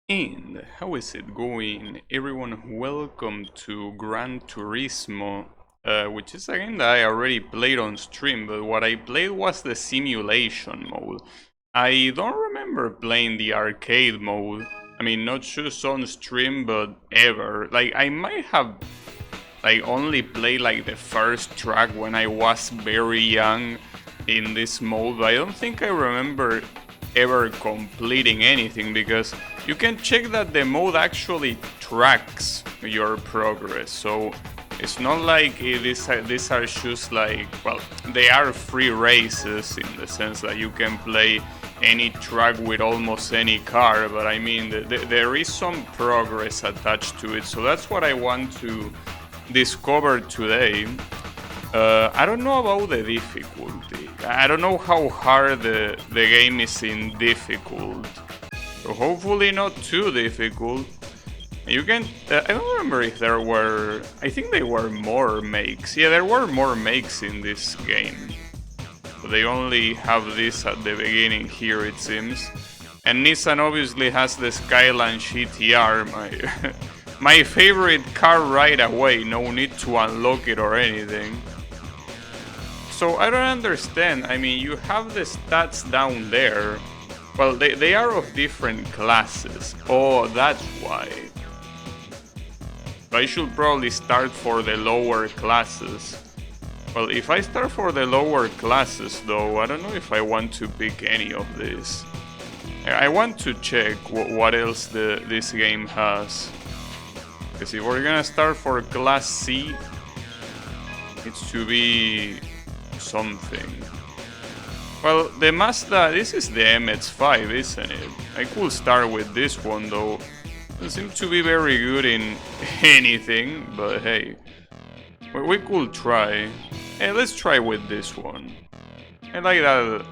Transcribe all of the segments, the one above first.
And how is it going, everyone? Welcome to Gran Turismo, which is a game that I already played on stream, but what I played was the simulation mode. I don't remember playing the arcade mode. I mean, not just on stream, but ever. Like, I might have only played like the first track when I was very young in this mode, but I don't think I remember ever completing anything, because you can check that the mode actually tracks your progress. So it's not like these are just like, well, they are free races in the sense that you can play any track with almost any car, but I mean there is some progress attached to it. So that's what I want to discover today. I don't know about the difficulty. I don't know how hard the game is in difficult. So hopefully not too difficult. You can... I don't remember if there were... I think there were more makes. Yeah, there were more makes in this game. But they only have this at the beginning here, it seems. And Nissan obviously has the Skyline GTR, my favorite car right away. No need to unlock it or anything. So I don't understand. I mean, you have the stats down there. Well, they are of different classes. Oh, that's why. I should probably start for the lower classes. Well, if I start for the lower classes, though, I don't know if I want to pick any of these. I want to check what else this game has. Because if we're gonna start for Class C, it's to be something. Well, the Mazda, this is the MX-5, isn't it? I could start with this one, though. Doesn't seem to be very good in anything, but hey, we could try. Hey, let's try with this one. I like that,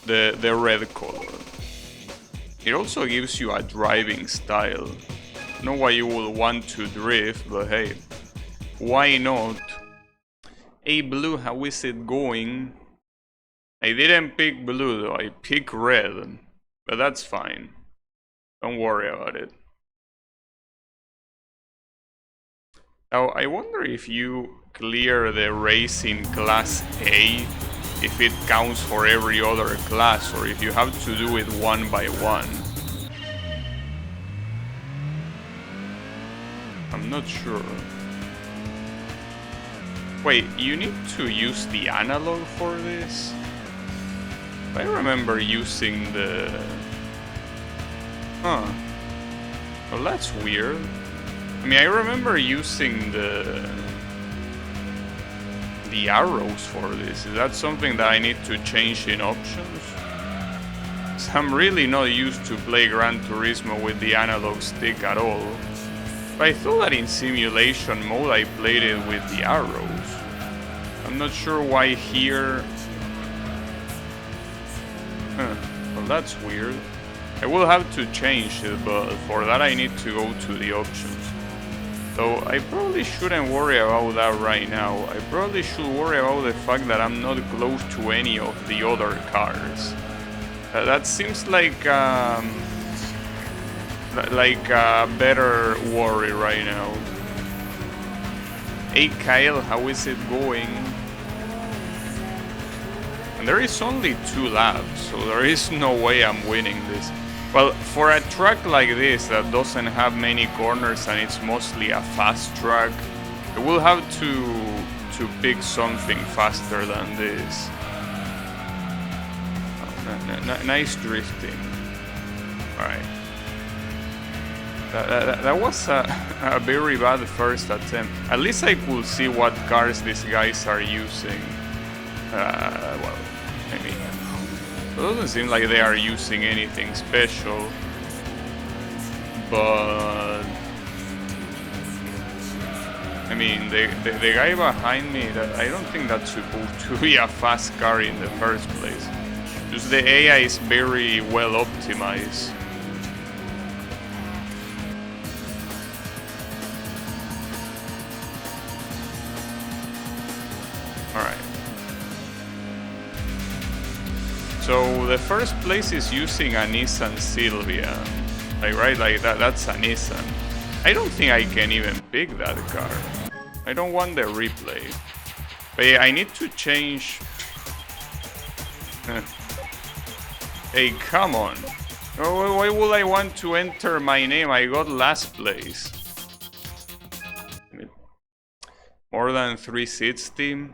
the red color. It also gives you a driving style. I don't know why you would want to drift, but hey, why not? Hey Blue, how is it going? I didn't pick blue though, I picked red. But that's fine. Don't worry about it. Now, I wonder if you clear the race in Class A, if it counts for every other class, or if you have to do it one by one. I'm not sure. Wait, you need to use the analog for this? I remember using the... Huh. Well, that's weird. I mean, I remember using the arrows for this. Is that something that I need to change in options? So I'm really not used to play Gran Turismo with the analog stick at all. But I thought that in simulation mode I played it with the arrows. I'm not sure why here... Huh. Well, that's weird. I will have to change it, but for that I need to go to the options. So I probably shouldn't worry about that right now. I probably should worry about the fact that I'm not close to any of the other cars. That seems like a better worry right now. Hey Kyle, how is it going? And there is only 2 laps, so there is no way I'm winning this. Well, for a track like this that doesn't have many corners and it's mostly a fast track, I will have to pick something faster than this. Oh, nice drifting. Alright. That was a very bad first attempt. At least I could see what cars these guys are using. Well, I mean, it doesn't seem like they are using anything special, but I mean, the guy behind me, I don't think that's supposed to be a fast car in the first place. Just the AI is very well optimized. Alright. So the first place is using a Nissan Silvia. Like, right, like that's a Nissan. I don't think I can even pick that car. I don't want the replay. But yeah, I need to change. Hey, come on. Why would I want to enter my name? I got last place. More than 360.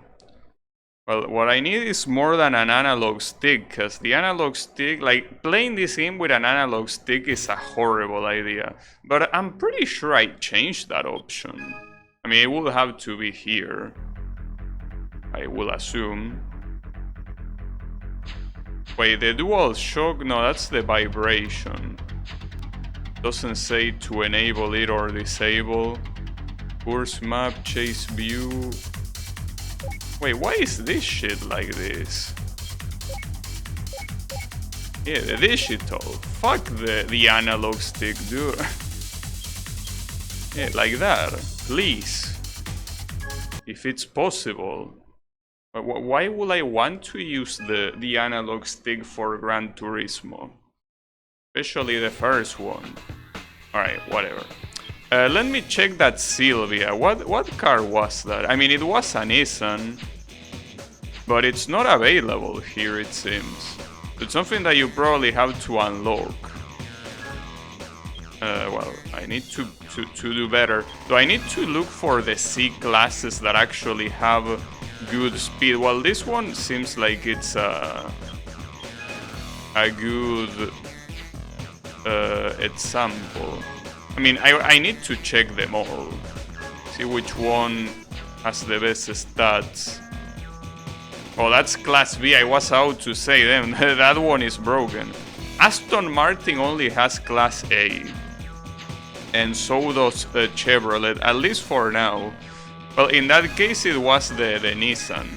Well, what I need is more than an analog stick, because the analog stick, like, playing this game with an analog stick is a horrible idea. But I'm pretty sure I changed that option. I mean, it will have to be here, I will assume. Wait, the dual shock? No, that's the vibration. Doesn't say to enable it or disable. Course map, chase view. Wait, why is this shit like this? Yeah, the digital. Fuck the analog stick, dude. Yeah, like that. Please. If it's possible. Why would I want to use the analog stick for Gran Turismo? Especially the first one. Alright, whatever. Let me check that Sylvia. What car was that? I mean, it was a Nissan, but it's not available here, it seems. It's something that you probably have to unlock. Well, I need to do better. Do I need to look for the C classes that actually have good speed? Well, this one seems like it's a good example. I mean, I need to check them all. See which one has the best stats. Oh, that's Class B. I was out to say them. That one is broken. Aston Martin only has Class A. And so does Chevrolet, at least for now. Well, in that case, it was the Nissan.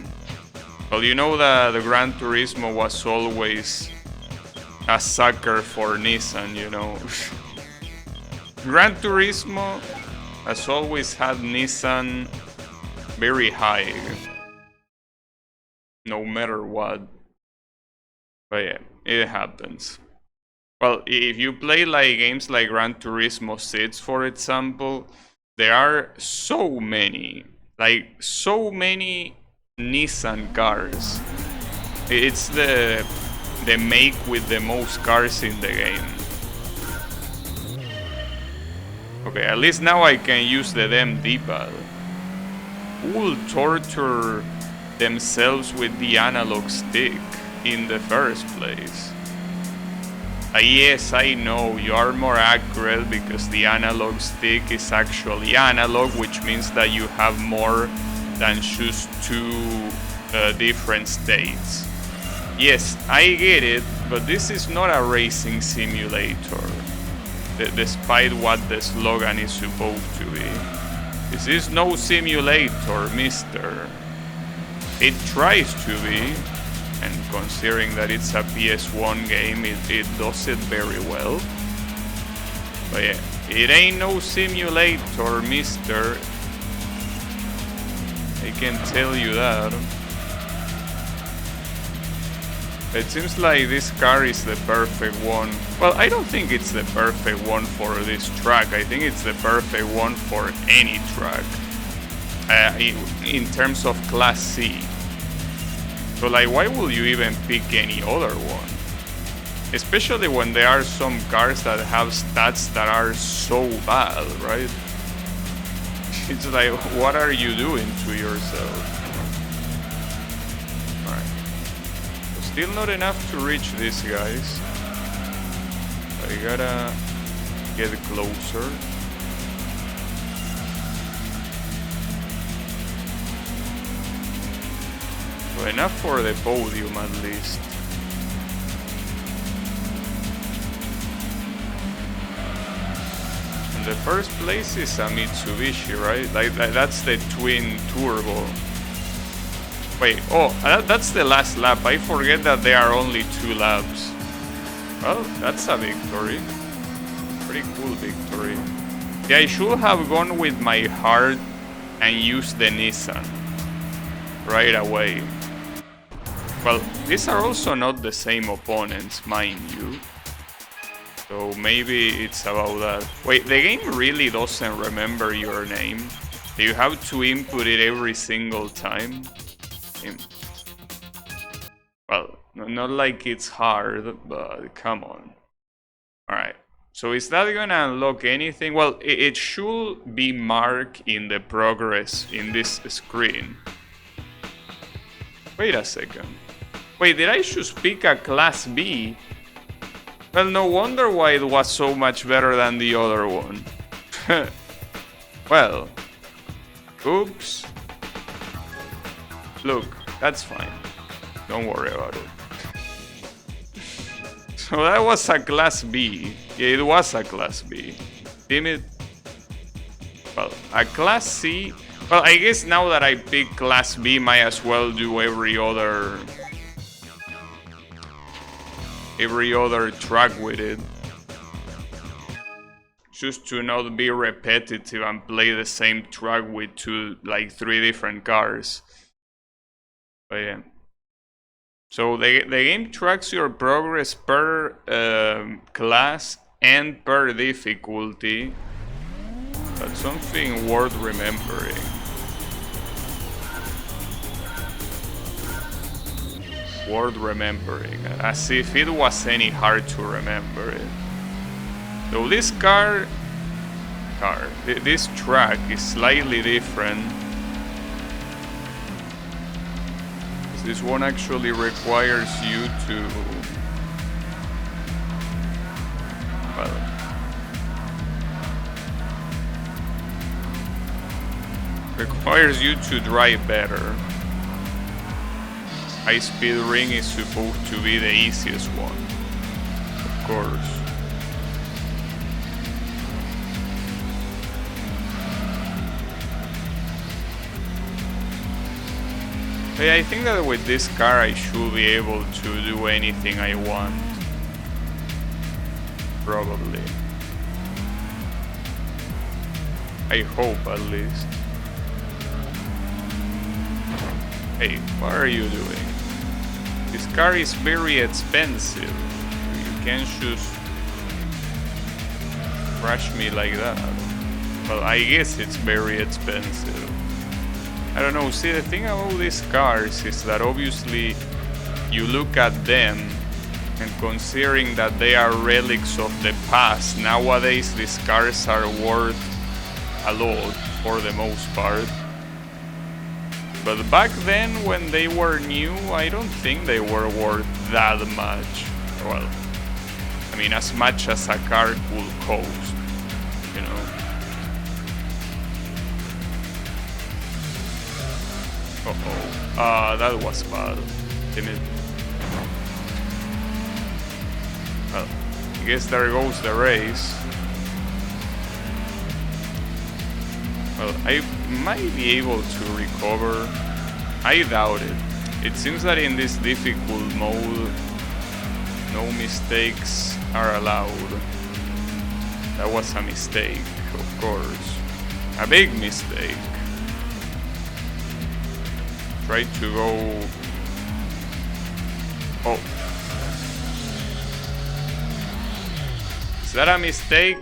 Well, you know that the Gran Turismo was always a sucker for Nissan, you know. Gran Turismo has always had Nissan very high, no matter what. But yeah, it happens. Well, if you play like games like Gran Turismo 6, for example, there are so many Nissan cars. It's the make with the most cars in the game. Okay, at least now I can use the damn D-pad. Who will torture themselves with the analog stick in the first place? Yes, I know, you are more accurate because the analog stick is actually analog, which means that you have more than just two different states. Yes, I get it, but this is not a racing simulator. Despite what the slogan is supposed to be. This is no simulator, mister. It tries to be, and considering that it's a PS1 game, it does it very well. But yeah, it ain't no simulator, mister. I can tell you that. It seems like this car is the perfect one. Well, I don't think it's the perfect one for this track. I think it's the perfect one for any track. In terms of Class C. So like, why would you even pick any other one? Especially when there are some cars that have stats that are so bad, right? It's like, what are you doing to yourself? Still not enough to reach these guys. I gotta get closer. So enough for the podium at least. And the first place is a Mitsubishi, right? Like that's the twin turbo. Wait, oh, that's the last lap. I forget that there are only 2 laps. Well, that's a victory. Pretty cool victory. Yeah, I should have gone with my heart and used the Nissan right away. Well, these are also not the same opponents, mind you. So maybe it's about that. Wait, the game really doesn't remember your name? Do you have to input it every single time? Well, not like it's hard, but come on. Alright. So is that gonna unlock anything? Well, it should be marked in the progress in this screen. Wait a second. Wait, did I just pick a Class B? Well, no wonder why it was so much better than the other one. Well, oops. Look, that's fine. Don't worry about it. So that was a Class B. Yeah, it was a Class B. Damn it. Well, a Class C. Well, I guess now that I pick Class B, might as well do every other track with it. Just to not be repetitive and play the same track with 3 different cars. But yeah. So the game tracks your progress per class and per difficulty. That's something worth remembering. Worth remembering, as if it was any hard to remember it. So this this track is slightly different. This one actually requires you to, well, requires you to drive better. High speed ring is supposed to be the easiest one, of course. Hey, I think that with this car I should be able to do anything I want. Probably. I hope at least. Hey, what are you doing? This car is very expensive. You can't just crash me like that. Well, I guess it's very expensive. I don't know, see, the thing about these cars is that obviously you look at them and considering that they are relics of the past, nowadays these cars are worth a lot for the most part. But back then when they were new, I don't think they were worth that much. Well, I mean, as much as a car could cost, you know. Uh-oh. That was bad. Didn't it? Well, I guess there goes the race. Well, I might be able to recover. I doubt it. It seems that in this difficult mode, no mistakes are allowed. That was a mistake, of course. A big mistake. Try to go... Oh. Is that a mistake?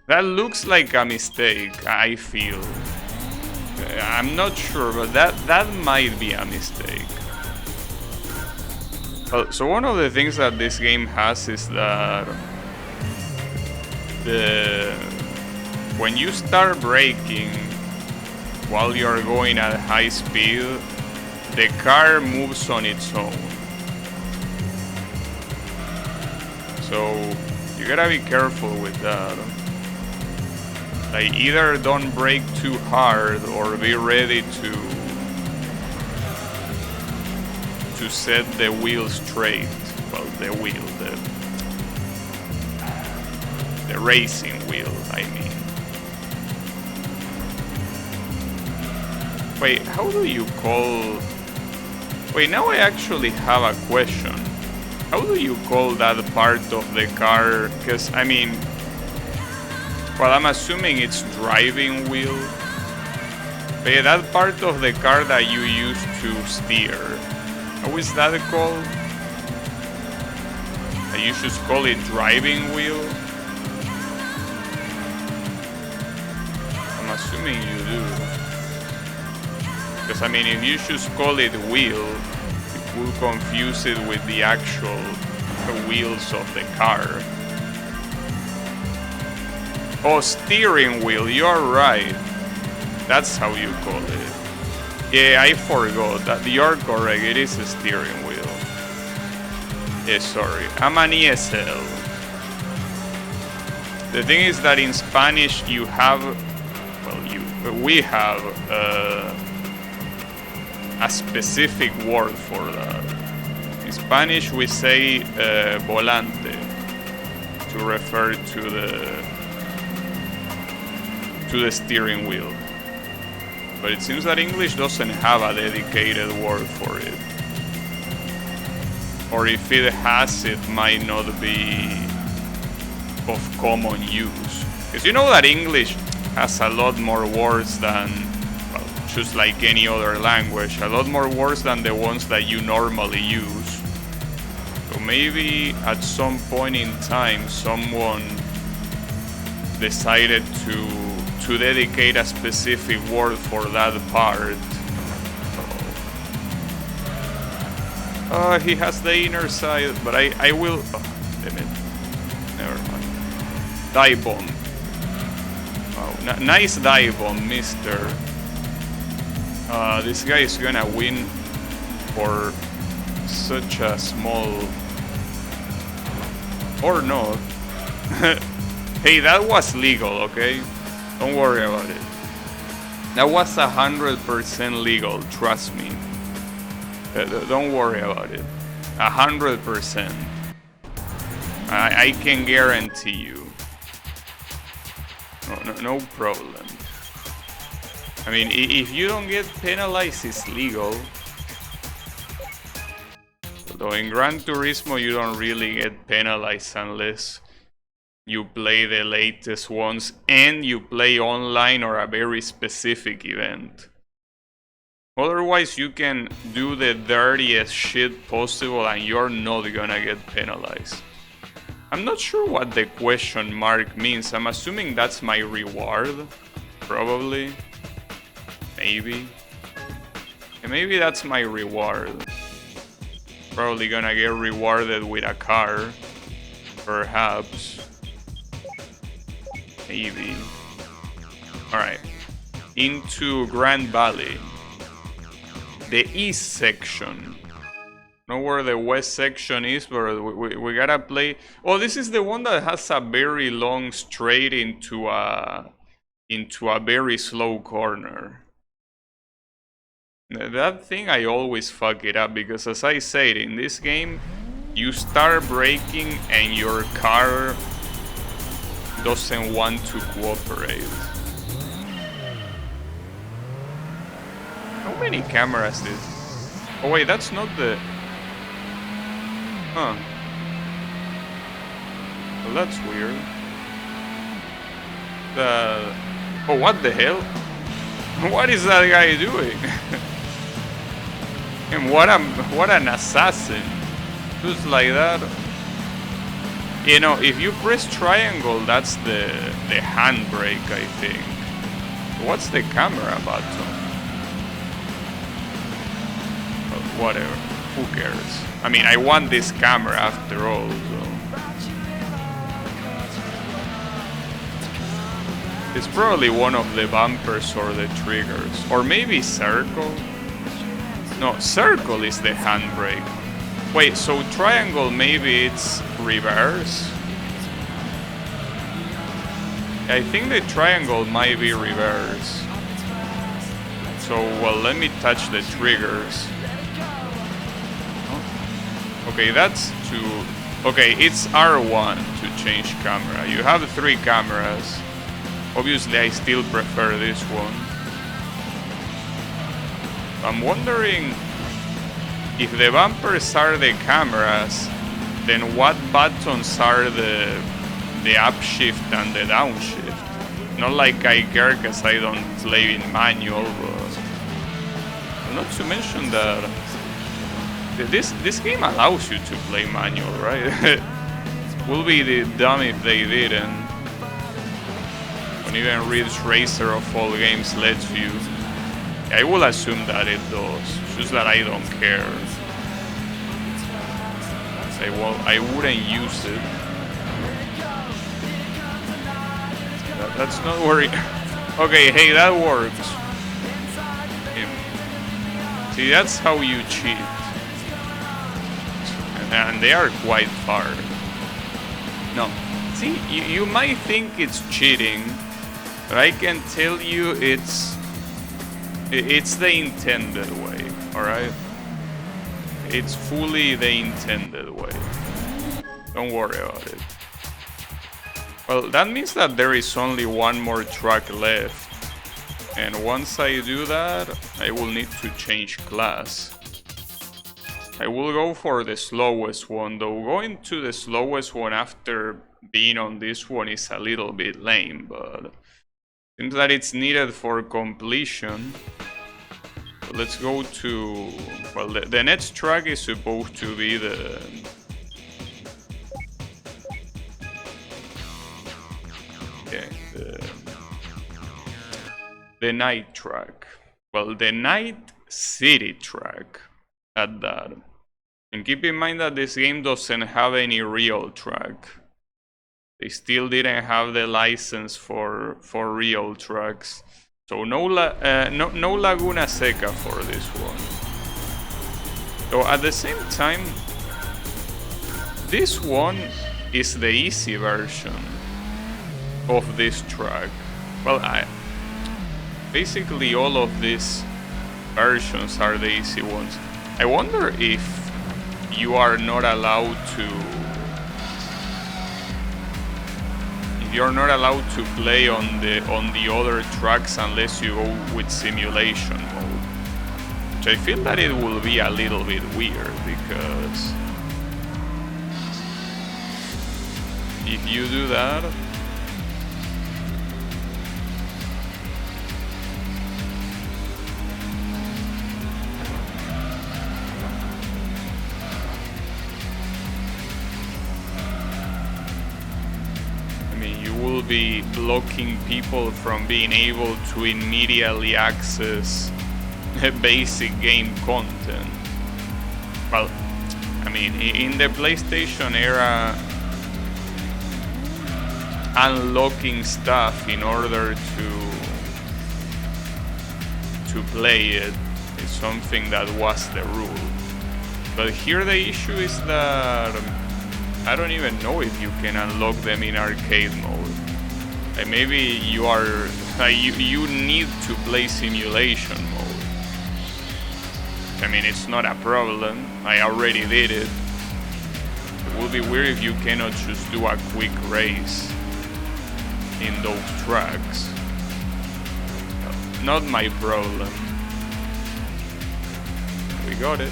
That looks like a mistake, I feel. I'm not sure, but that might be a mistake. Well, so one of the things that this game has is that when you start braking while you're going at high speed, the car moves on its own. So you gotta be careful with that. Like, either don't brake too hard or be ready to set the wheel straight. Well, the racing wheel, I mean. Wait, how do you call... Wait, now I actually have a question. How do you call that part of the car? Because, I mean... Well, I'm assuming it's driving wheel. But yeah, that part of the car that you use to steer. How is that called? You should call it driving wheel. I'm assuming you do. Because I mean, if you should call it wheel, it will confuse it with the actual wheels of the car. Oh, steering wheel, you're right. That's how you call it. Yeah, I forgot that. You're correct, it is a steering wheel. Yeah, sorry, I'm an ESL. The thing is that in Spanish you have, well, we have a specific word for that. In Spanish we say volante to refer to the steering wheel. But it seems that English doesn't have a dedicated word for it. Or if it has, it might not be of common use. Because you know that English has a lot more words than, well, just like any other language, a lot more words than the ones that you normally use. So maybe at some point in time, someone decided to dedicate a specific word for that part. He has the inner side, but I will... Oh, damn it. Never mind. Dive bomb. Oh, nice dive bomb, mister. This guy is gonna win for such a small... Or not. Hey, that was legal, okay? Don't worry about it. That was 100% legal, trust me. Don't worry about it. 100%. I can guarantee you. No problem. I mean, if you don't get penalized, it's legal. Although in Gran Turismo, you don't really get penalized unless you play the latest ones and you play online or a very specific event. Otherwise, you can do the dirtiest shit possible and you're not gonna get penalized. I'm not sure what the question mark means. I'm assuming that's my reward. Probably. Maybe. And maybe that's my reward. Probably gonna get rewarded with a car. Perhaps. Maybe. Alright. Into Grand Valley. The east section. Know where the west section is, but we gotta play. Oh, this is the one that has a very long straight into a very slow corner. That thing, I always fuck it up because, as I said, in this game you start braking and your car doesn't want to cooperate. How many cameras is... Oh wait, that's not the... Huh. Well, that's weird. Oh, what the hell? What is that guy doing? And what an assassin. Just like that. You know, if you press triangle, that's the handbrake, I think. What's the camera button? Whatever, who cares? I mean, I want this camera after all, so... It's probably one of the bumpers or the triggers. Or maybe circle? No, circle is the handbrake. Wait, so triangle, maybe it's reverse? I think the triangle might be reverse. So, well, let me touch the triggers. Okay, that's to... Okay, it's R1 to change camera. You have 3 cameras. Obviously, I still prefer this one. I'm wondering if the bumpers are the cameras, then what buttons are the upshift and the downshift? Not like I care because I don't play in manual, but not to mention that this game allows you to play manual, right? Will be the dumb if they didn't. When even Ridge Racer of all games lets you. I will assume that it does. Just that I don't care. I wouldn't use it. That's not worry. Okay, hey, that works. See, that's how you cheat. And they are quite far. No. See, you might think it's cheating, but I can tell you it's the intended way, alright? It's fully the intended way. Don't worry about it. Well, that means that there is only one more track left. And once I do that, I will need to change class. I will go for the slowest one, though going to the slowest one after being on this one is a little bit lame, but seems that it's needed for completion. Let's go to, well, the next track is supposed to be the night track. Well, the night city track at that. And keep in mind that this game doesn't have any real track. They still didn't have the license for real tracks. So no Laguna Seca for this one. So at the same time, this one is the easy version of this track. Well, basically all of these versions are the easy ones. I wonder if you are not allowed to... You're not allowed to play on the other tracks unless you go with simulation mode. Which I feel that it will be a little bit weird, because if you do that, will be blocking people from being able to immediately access basic game content. Well, I mean, in the PlayStation era, unlocking stuff in order to play it is something that was the rule. But here the issue is that I don't even know if you can unlock them in arcade mode. Like maybe you are you need to play simulation mode. I mean, it's not a problem. I already did it. It would be weird if you cannot just do a quick race in those tracks. Not my problem. We got it.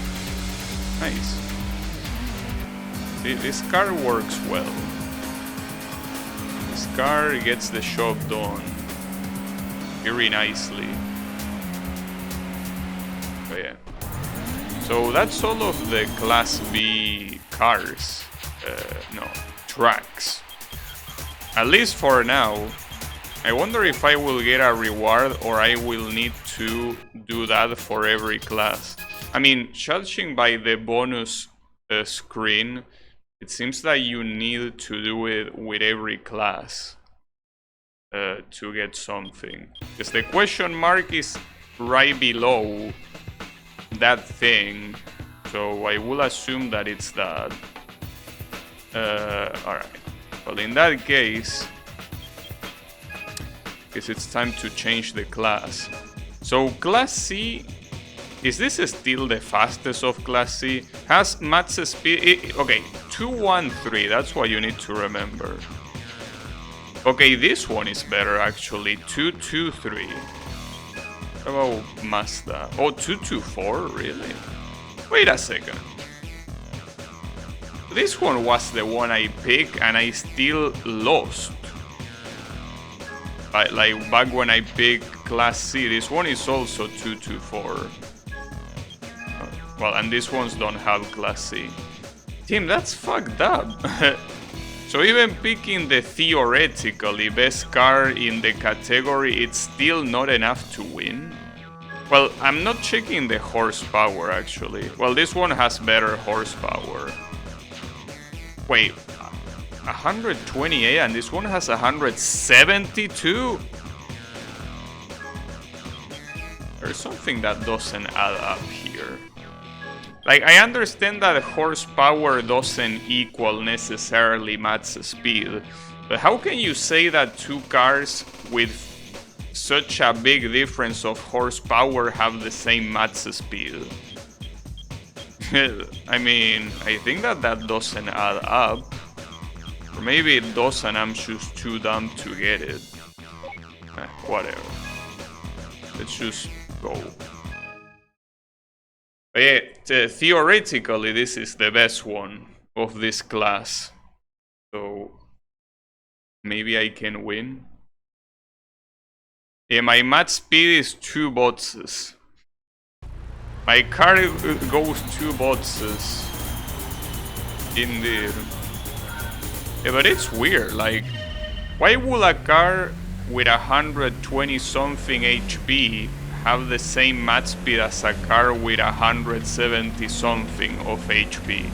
Nice. This car works well. This car gets the job done very nicely. But yeah. So that's all of the Class B cars. No, tracks. At least for now. I wonder if I will get a reward or I will need to do that for every class. I mean, judging by the bonus screen, it seems that you need to do it with every class to get something. Because the question mark is right below that thing, so I will assume that it's that. Alright, well in that case, guess it's time to change the class. So Class C, is this still the fastest of Class C? Has max speed, okay, 213, that's what you need to remember. Okay, this one is better actually, 223. How about Mazda? Oh, 224, really? Wait a second. This one was the one I picked and I still lost. Like back when I picked Class C, this one is also 224. Well, and these ones don't have Class C. Team, that's fucked up. So even picking the theoretically best car in the category, it's still not enough to win. Well, I'm not checking the horsepower actually. Well, this one has better horsepower. Wait, 128 and this one has 172? There's something that doesn't add up here. Like, I understand that horsepower doesn't equal necessarily max speed, but how can you say that two cars with such a big difference of horsepower have the same max speed? I mean, I think that doesn't add up. Or maybe it does and I'm just too dumb to get it. Whatever. Let's just go. But yeah, theoretically this is the best one of this class. So maybe I can win. Yeah, my max speed is 2 boxes. My car goes 2 boxes. Indeed. Yeah, but it's weird, like, why would a car with 120 something HP have the same max speed as a car with 170 something of HP?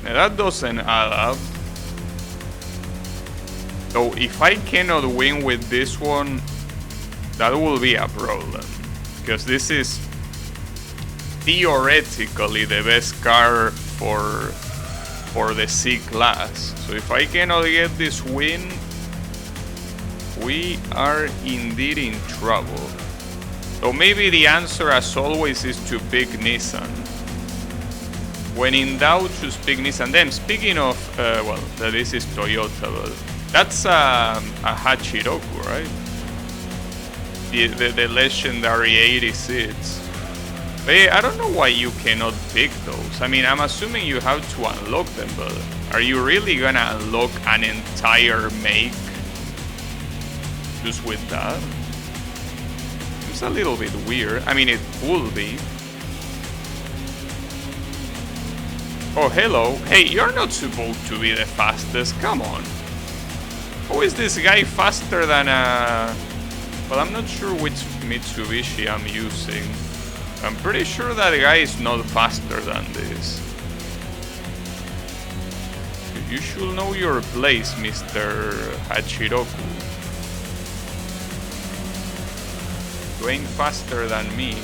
Now, that doesn't add up. So if I cannot win with this one, that will be a problem. Because this is theoretically the best car for the C class. So if I cannot get this win, we are indeed in trouble. So maybe the answer, as always, is to pick Nissan. When in doubt, just pick Nissan. Then, speaking of, well, this is Toyota, but that's a Hachiroku, right? The legendary 86. But yeah, I don't know why you cannot pick those. I mean, I'm assuming you have to unlock them, but are you really gonna unlock an entire make just with that? It's a little bit weird. I mean, it would be. Oh, hello. Hey, you're not supposed to be the fastest. Come on. How is this guy faster than a... Well, I'm not sure which Mitsubishi I'm using. I'm pretty sure that guy is not faster than this. You should know your place, Mr. Hachiroku. You ain't faster than me.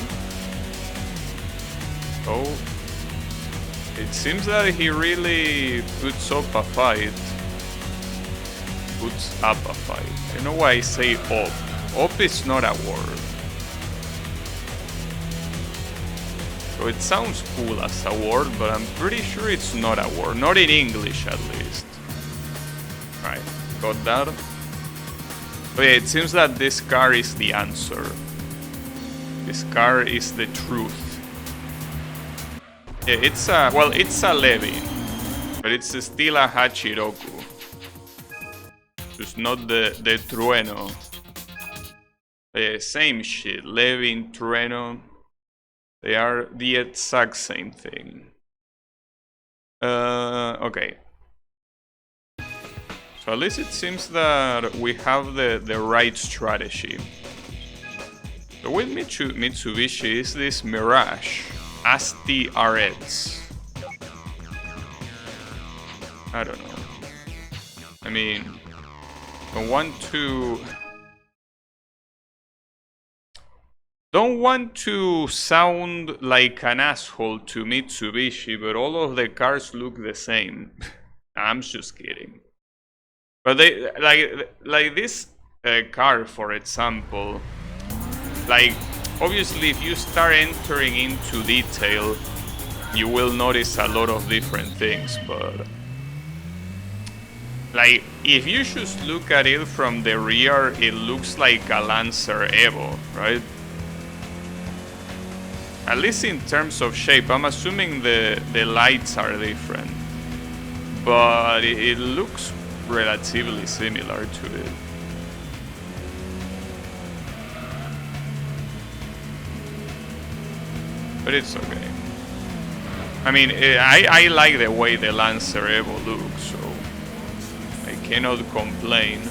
Oh. It seems that he really puts up a fight. Puts up a fight. You know why I say up? Up is not a word. So it sounds cool as a word, but I'm pretty sure it's not a word. Not in English, at least. Right, got that. But yeah, it seems that this car is the answer. This car is the truth. Yeah, it's a... Well, it's a Levin. But it's still a Hachiroku. Just not the Trueno. Yeah, same shit. Levin, Trueno. They are the exact same thing. Okay. So at least it seems that we have the right strategy. So with Mitsubishi is this Mirage Asti RX. I don't know. I mean, I want to... Don't want to sound like an asshole to Mitsubishi, but all of the cars look the same. I'm just kidding. But they like this car, for example. Like, obviously, if you start entering into detail, you will notice a lot of different things. But like, if you just look at it from the rear, it looks like a Lancer Evo, right? At least in terms of shape. I'm assuming the lights are different, but it looks relatively similar to it. But it's okay. I mean, I like the way the Lancer Evo looks, so I cannot complain.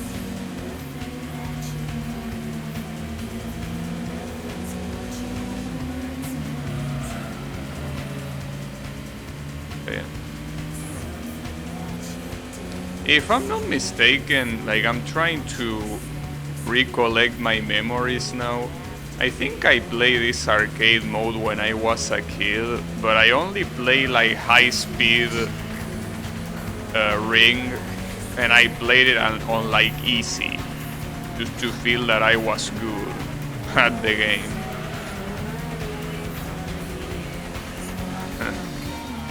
Yeah. If I'm not mistaken, like I'm trying to recollect my memories now. I think I played this arcade mode when I was a kid, but I only play like high speed ring, and I played it on like easy, just to feel that I was good at the game.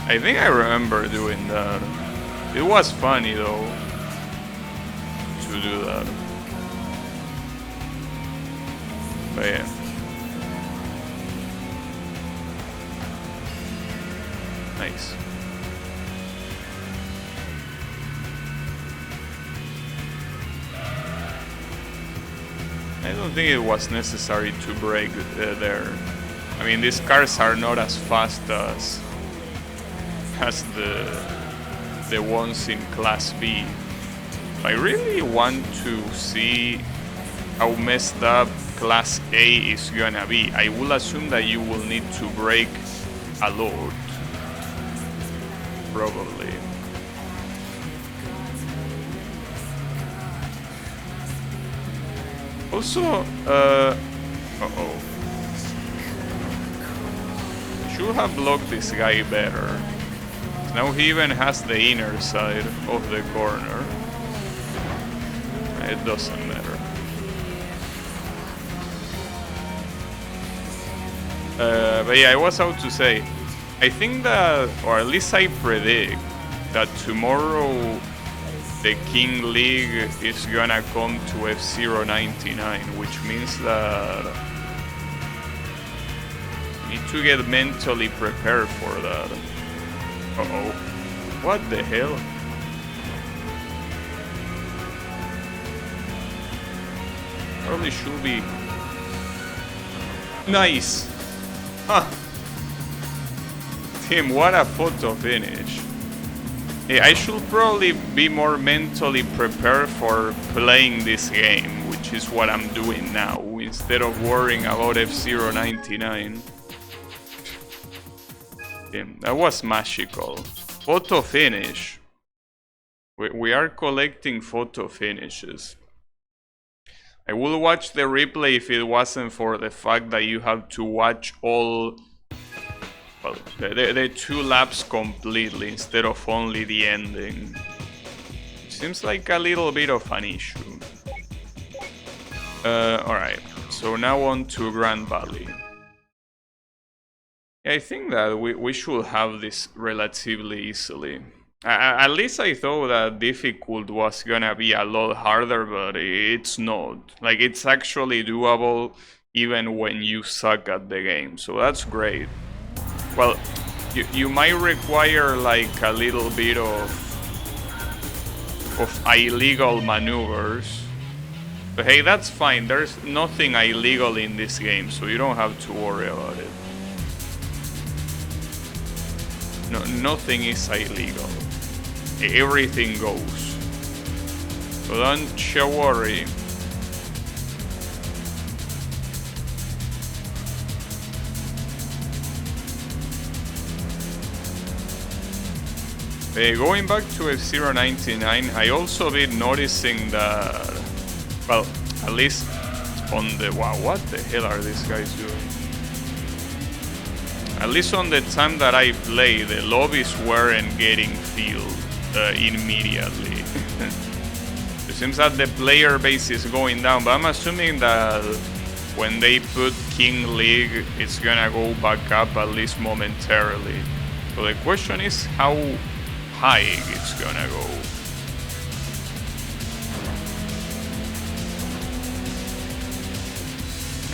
I think I remember doing that. It was funny though, to do that. But yeah. Nice. I don't think it was necessary to brake there. I mean, these cars are not as fast as the ones in Class B. I really want to see how messed up Class A is gonna be. I will assume that you will need to brake a lot. Probably. Also, uh-oh. Should have blocked this guy better. Now he even has the inner side of the corner. It doesn't matter. But yeah, I was about to say, I think that, or at least I predict, that tomorrow the King League is gonna come to F-Zero 99, which means that you need to get mentally prepared for that. Uh-oh. What the hell? Probably should be... Nice! Huh. Tim, what a photo finish. Yeah, I should probably be more mentally prepared for playing this game, which is what I'm doing now, instead of worrying about F-Zero 99. Damn, that was magical. Photo finish. We are collecting photo finishes. I would watch the replay if it wasn't for the fact that you have to watch all, well, the 2 laps completely instead of only the ending. Seems like a little bit of an issue. Alright, so now on to Grand Valley. I think that we should have this relatively easily. At least I thought that difficult was gonna be a lot harder, but it's not. Like, it's actually doable even when you suck at the game, so that's great. Well, you might require like a little bit of illegal maneuvers, but hey, that's fine. There's nothing illegal in this game, so you don't have to worry about it. No, nothing is illegal. Everything goes. So don't you worry. Going back to F-Zero 99, I also been noticing that, well, at least on the, wow, what the hell are these guys doing? At least on the time that I play, the lobbies weren't getting filled immediately. It seems that the player base is going down, but I'm assuming that when they put King League, it's gonna go back up at least momentarily. So the question is how high it's gonna go.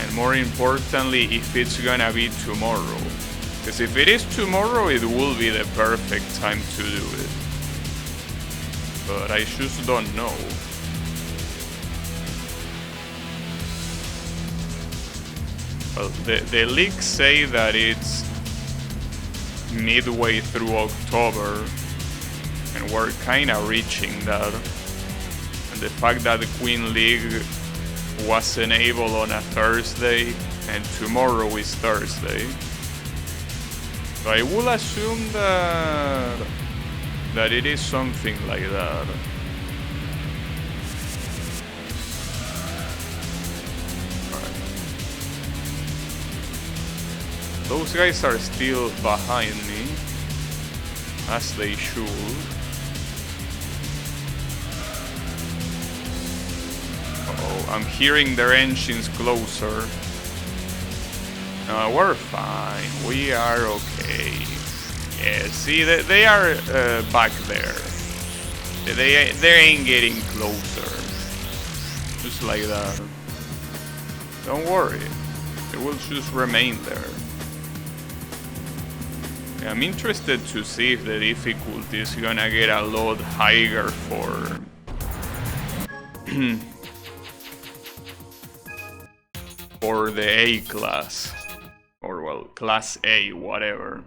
And more importantly, if it's gonna be tomorrow. Because if it is tomorrow, it will be the perfect time to do it. But I just don't know. Well, the leaks say that it's midway through October, and we're kinda reaching that. And the fact that the Queen League wasn't able on a Thursday, and tomorrow is Thursday. So I will assume that it is something like that. Alright. Those guys are still behind me, as they should. Uh-oh, I'm hearing their engines closer. We're fine. We are okay. Yeah, see, they are back there. They ain't getting closer. Just like that. Don't worry. It will just remain there. Yeah, I'm interested to see if the difficulty is gonna get a lot higher for... for the A class. Or, well, class A, whatever.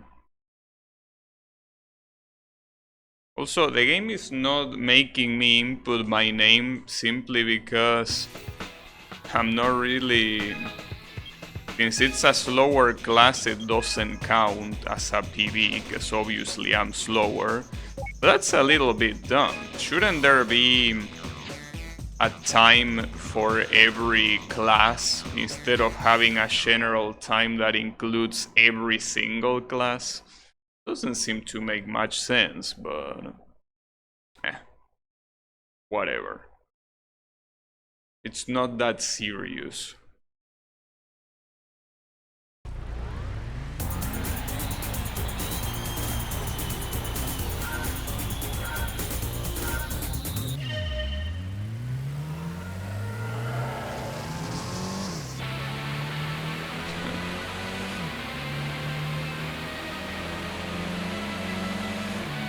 Also, the game is not making me input my name simply because I'm not really... Since it's a slower class, it doesn't count as a PB, because obviously I'm slower. That's a little bit dumb. Shouldn't there be a time for every class instead of having a general time that includes every single class? Doesn't seem to make much sense, but whatever. It's not that serious.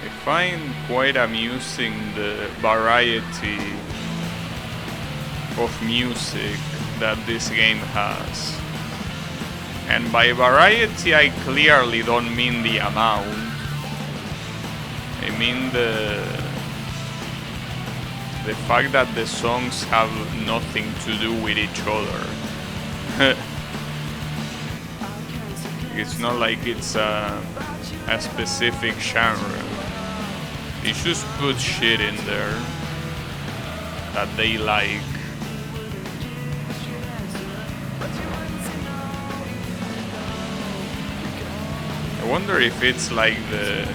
I find quite amusing the variety of music that this game has. And by variety, I clearly don't mean the amount. I mean the fact that the songs have nothing to do with each other. It's not like it's a specific genre. They just put shit in there that they like. I wonder if it's like the...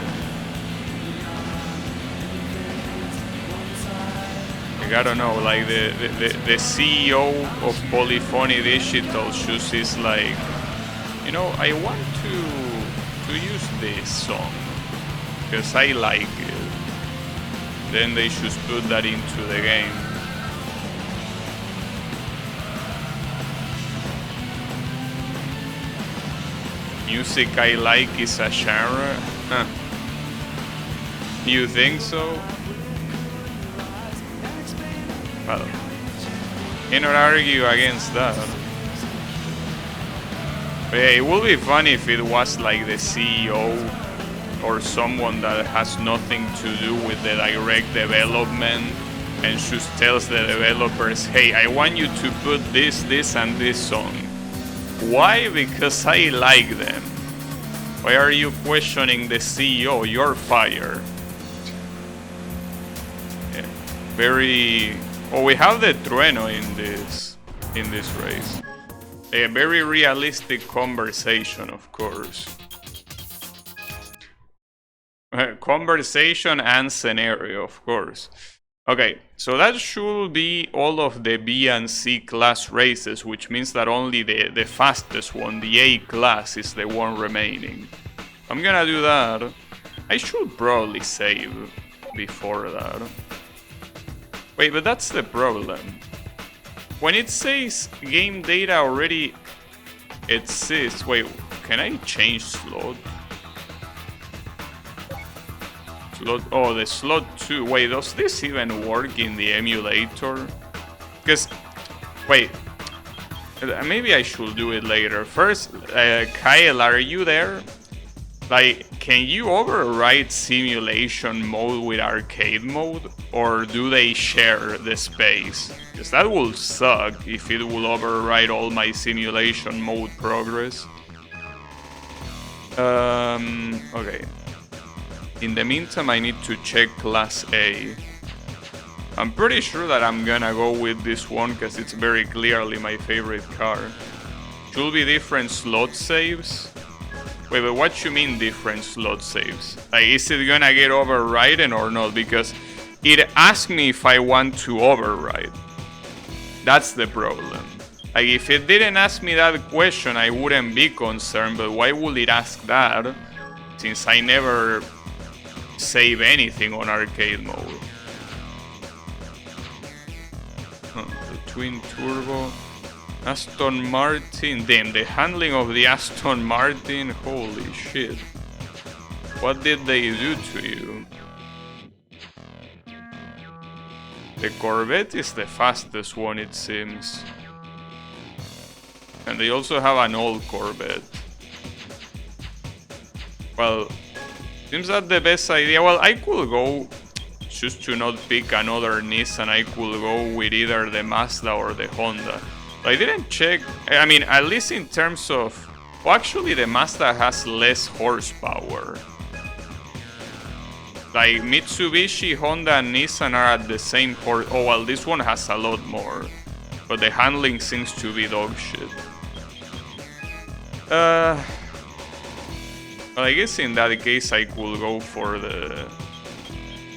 I don't know, like the CEO of Polyphony Digital just is like, you know, I want to use this song because I like it. Then they should put that into the game. Music I like is a genre? Huh. You think so? Well, cannot argue against that. But yeah, it would be funny if it was like the CEO or someone that has nothing to do with the direct development and just tells the developers, hey, I want you to put this, and this song. Why? Because I like them. Why are you questioning the CEO? You're fired. Yeah. Very... Oh, we have the Trueno in this race. A very realistic conversation, of course. Conversation and scenario, of course. Okay, so that should be all of the B and C class races, which means that only the fastest one, the A class, is the one remaining. I'm gonna do that. I should probably save before that. Wait, but that's the problem. When it says game data already exists, wait, can I change slot? Oh, the slot 2. Wait, does this even work in the emulator? Because, wait, maybe I should do it later. First, Kyle, are you there? Like, can you override simulation mode with arcade mode? Or do they share the space? Because that will suck if it will override all my simulation mode progress. Okay. In the meantime, I need to check Class A. I'm pretty sure that I'm gonna go with this one because it's very clearly my favorite car. Should be different slot saves. Wait, but what you mean different slot saves? Like, is it gonna get overridden or not? Because it asked me if I want to override. That's the problem. Like, if it didn't ask me that question, I wouldn't be concerned, but why would it ask that? Since I never save anything on arcade mode. The twin turbo. Aston Martin, damn, the handling of the Aston Martin, holy shit. What did they do to you? The Corvette is the fastest one, it seems. And they also have an old Corvette. Well, seems that the best idea, well, I could go, just to not pick another Nissan, I could go with either the Mazda or the Honda. I didn't check, I mean, at least in terms of... Well, actually, the Mazda has less horsepower. Like, Mitsubishi, Honda, and Nissan are at the same horse... Oh, well, this one has a lot more. But the handling seems to be dog shit. Well, I guess in that case, I could go for the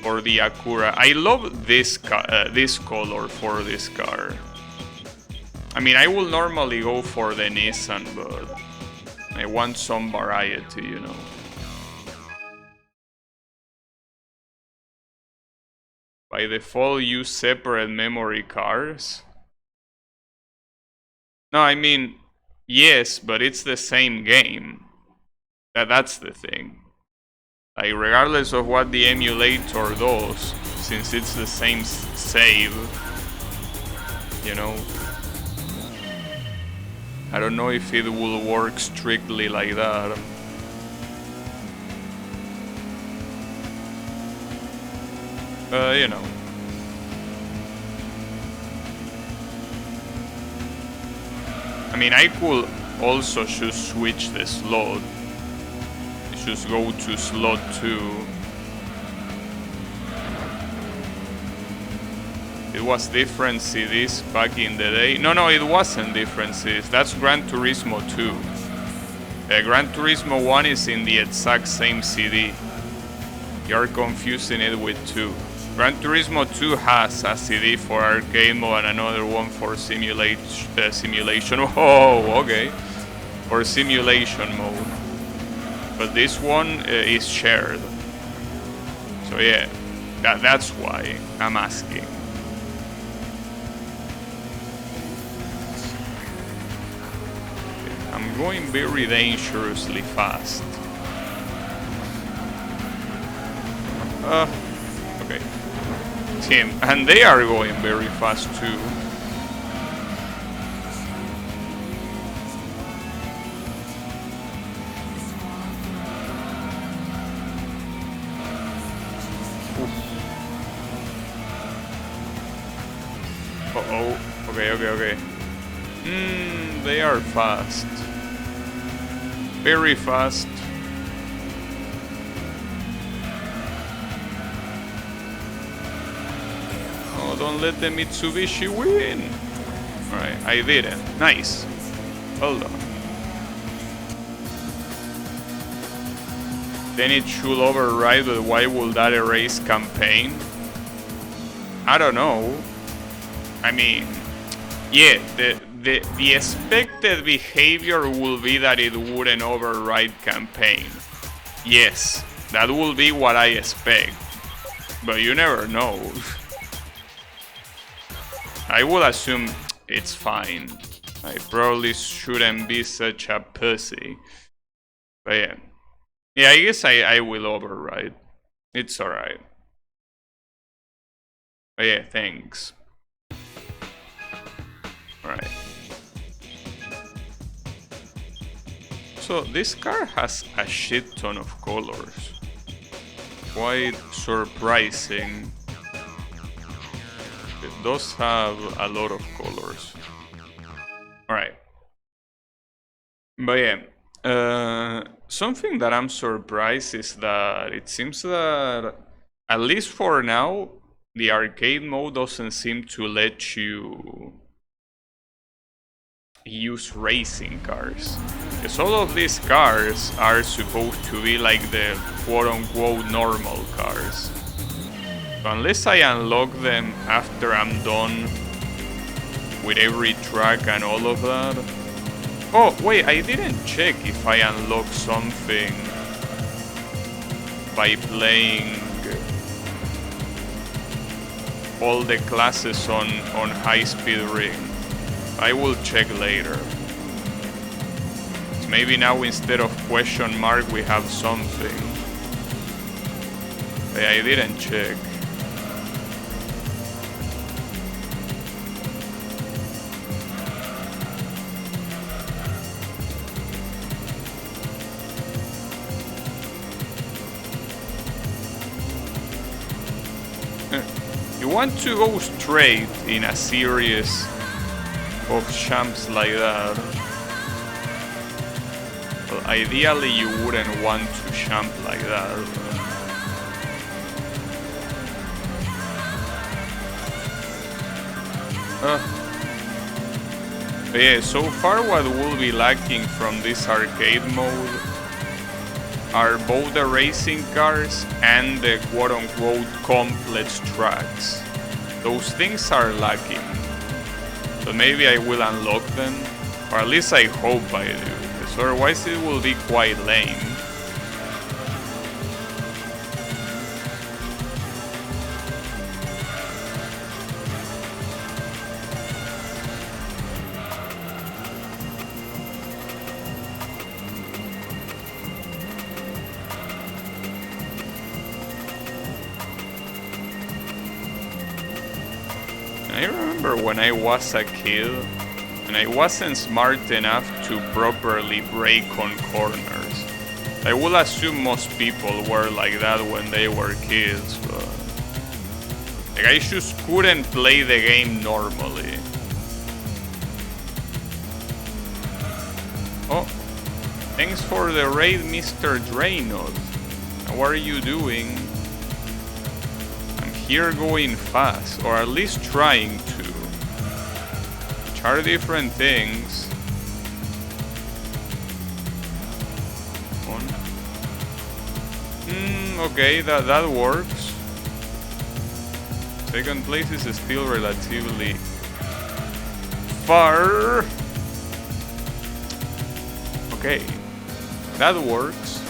Acura. I love this color for this car. I mean, I will normally go for the Nissan, but I want some variety, you know. By default, use separate memory cards. No, I mean, yes, but it's the same game. That's the thing. Like, regardless of what the emulator does, since it's the same save, you know. I don't know if it will work strictly like that. You know. I mean, I could also just switch the slot. Just go to slot 2. It was different CDs back in the day. No, it wasn't different CDs. That's Gran Turismo 2. Gran Turismo 1 is in the exact same CD. You're confusing it with 2. Gran Turismo 2 has a CD for arcade mode and another one for simulation. Oh, okay. For simulation mode. But this one is shared. So yeah, that's why I'm asking. I'm going very dangerously fast. Okay. Tim, and they are going very fast too. Uh-oh. Okay. They are fast. Very fast. Oh, don't let the Mitsubishi win. Alright, I did it. Nice. Well done. Then it should override, but why would that erase campaign? I don't know. I mean, yeah, the expected behavior will be that it wouldn't override campaign. Yes, that will be what I expect. But you never know. I would assume it's fine. I probably shouldn't be such a pussy. But yeah. Yeah, I guess I will override. It's alright. But yeah, thanks. Alright. Also, this car has a shit ton of colors. Quite surprising. It does have a lot of colors. Alright. But yeah, something that I'm surprised is that it seems that, at least for now, the arcade mode doesn't seem to let you use racing cars. Because all of these cars are supposed to be like the quote-unquote normal cars. So unless I unlock them after I'm done with every track and all of that. Oh, wait, I didn't check if I unlock something by playing all the classes on High Speed Ring. I will check later. Maybe now instead of question mark we have something. But I didn't check. You want to go straight in a series of champs like that. Well, ideally you wouldn't want to champ like that. But yeah, so far what will be lacking from this arcade mode are both the racing cars and the quote-unquote complex tracks. Those things are lacking. So maybe I will unlock them, or at least I hope I do, because otherwise it will be quite lame. I remember when I was a kid and I wasn't smart enough to properly brake on corners. I will assume most people were like that when they were kids, but like, I just couldn't play the game normally. Oh, thanks for the raid, Mr. Draynod. How are you doing? Here going fast, or at least trying to, which are different things. Okay, that works. Second place is still relatively far. Okay, that works.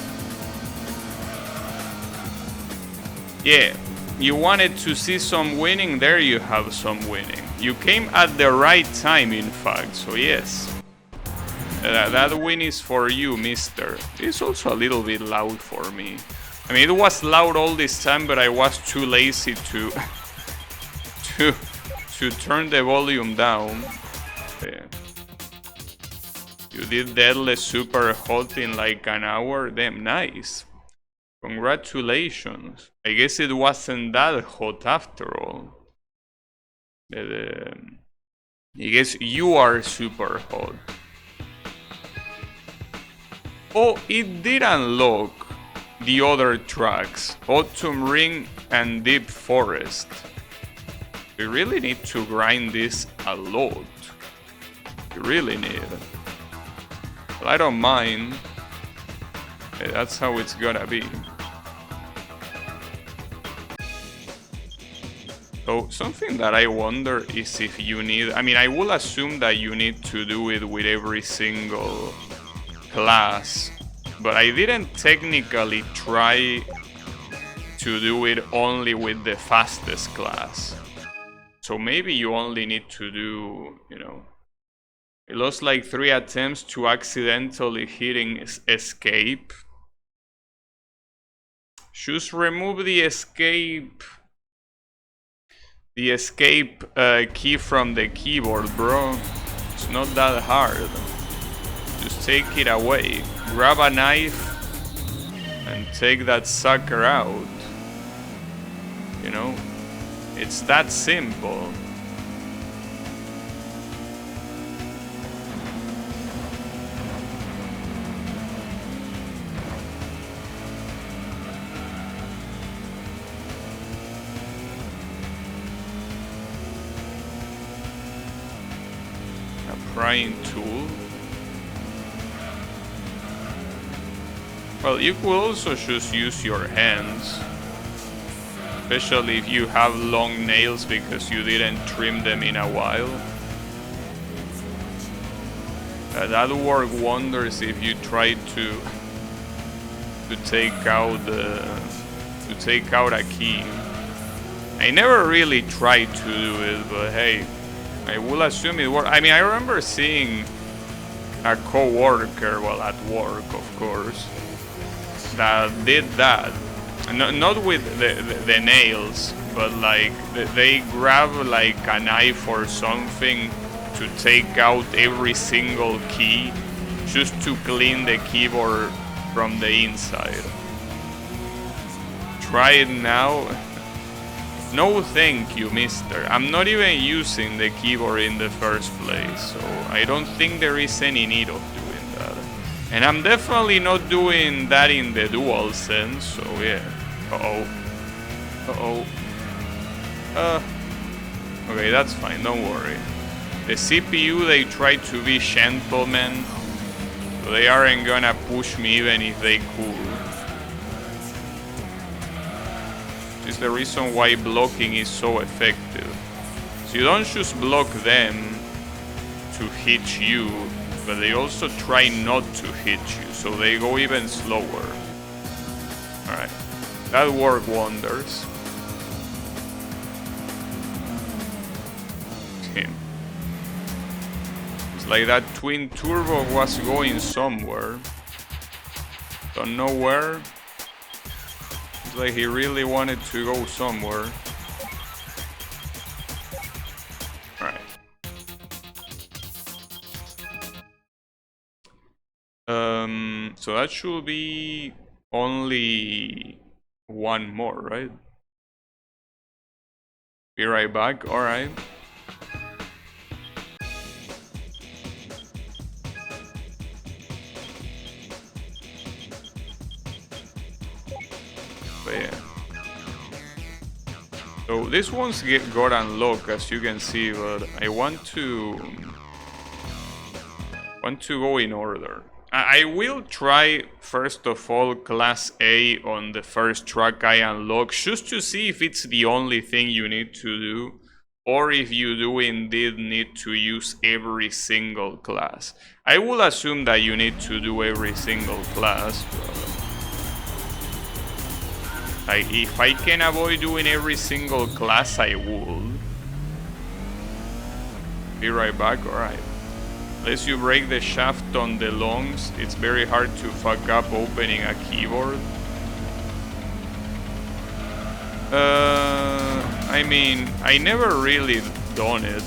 Yeah. You wanted to see some winning, there you have some winning. You came at the right time, in fact, so yes. That win is for you, mister. It's also a little bit loud for me. I mean, it was loud all this time, but I was too lazy to turn the volume down. Yeah. You did Deadless super hot in like an hour? Damn, nice. Congratulations. I guess it wasn't that hot after all. I guess you are super hot. Oh, it did unlock the other tracks. Autumn Ring and Deep Forest. We really need to grind this a lot. We really need. But I don't mind. That's how it's gonna be. So something that I wonder is if you need, I mean, I will assume that you need to do it with every single class, but I didn't technically try to do it only with the fastest class. So maybe you only need to do, you know, I lost like 3 attempts to accidentally hitting escape. Just remove the escape key from the keyboard, bro. It's not that hard. Just take it away. grab a knife and take that sucker out. You know, it's that simple. A prying tool. Well, you could also just use your hands. Especially if you have long nails because you didn't trim them in a while. That'll work wonders if you try to take out a key. I never really tried to do it, but hey, I will assume it works. I mean, I remember seeing a co-worker, well, at work, of course, that did that. Not with the nails, but like they grab like a knife or something to take out every single key just to clean the keyboard from the inside. Try it now. No thank you, mister. I'm not even using the keyboard in the first place, so I don't think there is any need of doing that. And I'm definitely not doing that in the DualSense, so yeah. Okay, that's fine, don't worry. The CPU, they try to be gentlemen, so they aren't gonna push me even if they could. This is the reason why blocking is so effective. So you don't just block them to hit you, but they also try not to hit you, so they go even slower. Alright. That worked wonders. It's like that twin turbo was going somewhere. Don't know where. It's like he really wanted to go somewhere. Alright. So that should be only one more, right? Be right back, alright. But yeah. So this one's got unlocked, as you can see, but I want to go in order. I will try, first of all, Class A on the first track I unlock, just to see if it's the only thing you need to do, or if you do indeed need to use every single class. I will assume that you need to do every single class, but if I can avoid doing every single class, I will. Be right back, alright. Unless you break the shaft on the longs, it's very hard to fuck up opening a keyboard. I mean, I never really done it.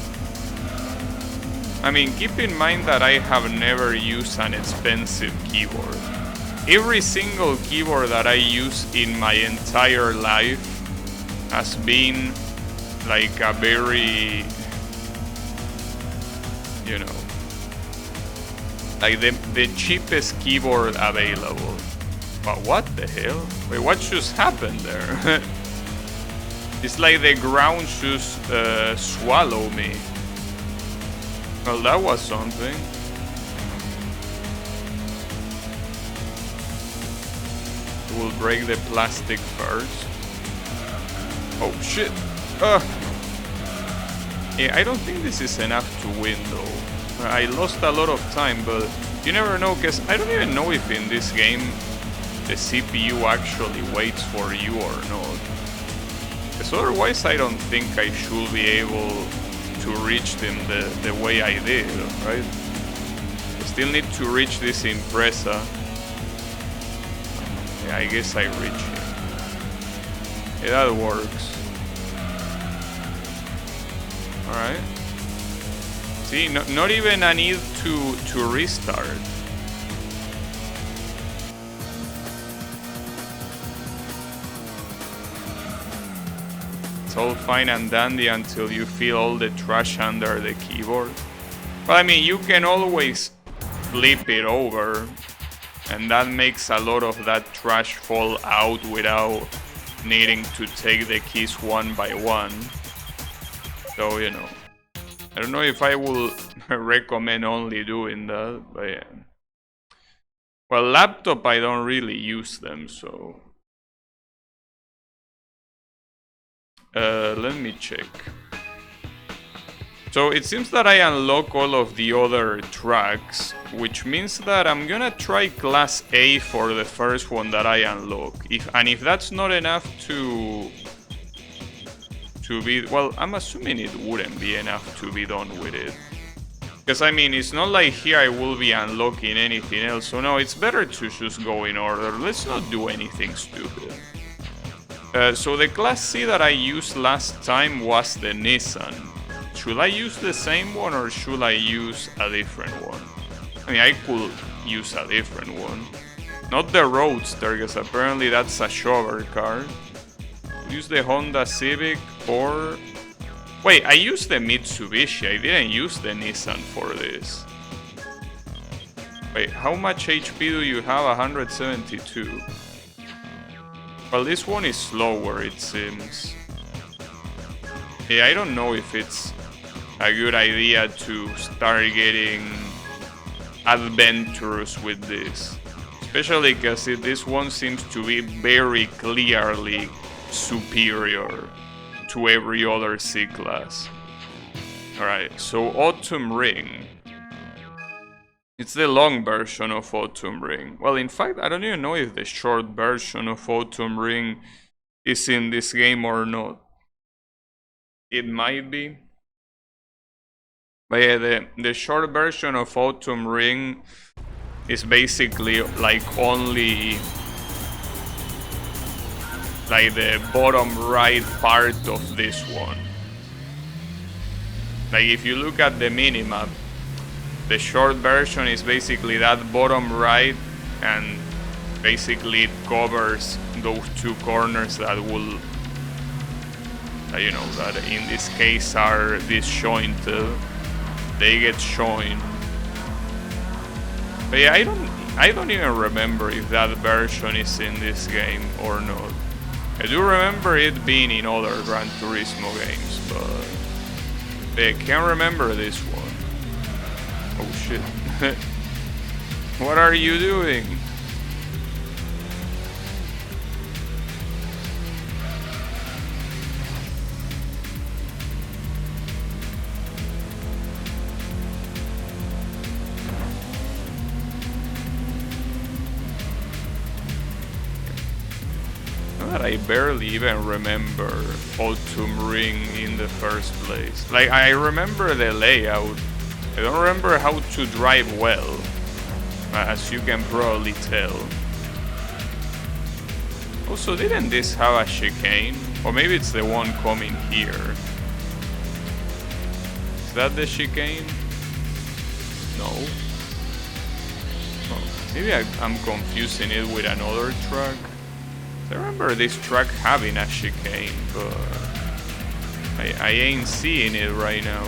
I mean, keep in mind that I have never used an expensive keyboard. Every single keyboard that I use in my entire life has been like a very, you know, like the cheapest keyboard available. But what the hell? Wait, what just happened there? It's like the ground just swallowed me. Well, that was something. We'll break the plastic first. Oh shit! Yeah, I don't think this is enough to win though. I lost a lot of time, but you never know, because I don't even know if in this game the CPU actually waits for you or not. Because otherwise I don't think I should be able to reach them the way I did, right? I still need to reach this Impreza. Yeah, I guess I reach it. Yeah, that works. Alright. See, not even a need to restart. it's all fine and dandy until you feel all the trash under the keyboard. But I mean, you can always flip it over, and that makes a lot of that trash fall out without needing to take the keys one by one. So, you know, I don't know if I will recommend only doing that, but yeah. Well, laptop, I don't really use them, so... let me check. So it seems that I unlock all of the other tracks, which means that I'm gonna try Class A for the first one that I unlock. If that's not enough to be... Well, I'm assuming it wouldn't be enough to be done with it. Because, I mean, it's not like here I will be unlocking anything else. So, no, it's better to just go in order. Let's not do anything stupid. So, the Class C that I used last time was the Nissan. Should I use the same one or should I use a different one? I mean, I could use a different one. Not the Roadster, because apparently that's a shover car. Use the Honda Civic or... Wait, I used the Mitsubishi, I didn't use the Nissan for this. Wait, how much HP do you have? 172. Well, this one is slower, it seems. Yeah, I don't know if it's a good idea to start getting adventurous with this. Especially because this one seems to be very clearly superior to every other C-Class. Alright, so Autumn Ring. It's the long version of Autumn Ring. Well, in fact, I don't even know if the short version of Autumn Ring is in this game or not. It might be. But yeah, the short version of Autumn Ring is basically like only like the bottom right part of this one. Like if you look at the minimap, the short version is basically that bottom right, and basically it covers those two corners that will, you know, that in this case are disjointed. They get joined. But yeah, I don't even remember if that version is in this game or not. I do remember it being in other Gran Turismo games, but I can't remember this one. Oh shit. What are you doing? I barely even remember Autumn Ring in the first place. Like, I remember the layout. I don't remember how to drive well, as you can probably tell. Also, didn't this have a chicane? Or maybe it's the one coming here. Is that the chicane? No. Oh, maybe I'm confusing it with another truck. I remember this truck having a chicane, but I ain't seeing it right now.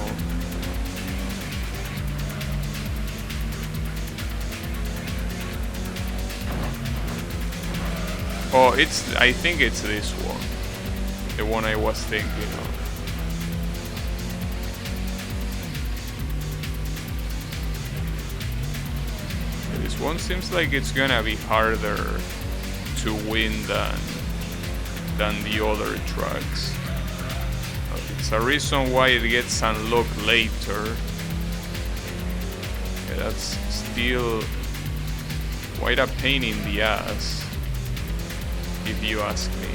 Oh, I think it's this one. The one I was thinking of. This one seems like it's gonna be harder to win than the other trucks. It's a reason why it gets unlocked later. Yeah, that's still quite a pain in the ass, if you ask me.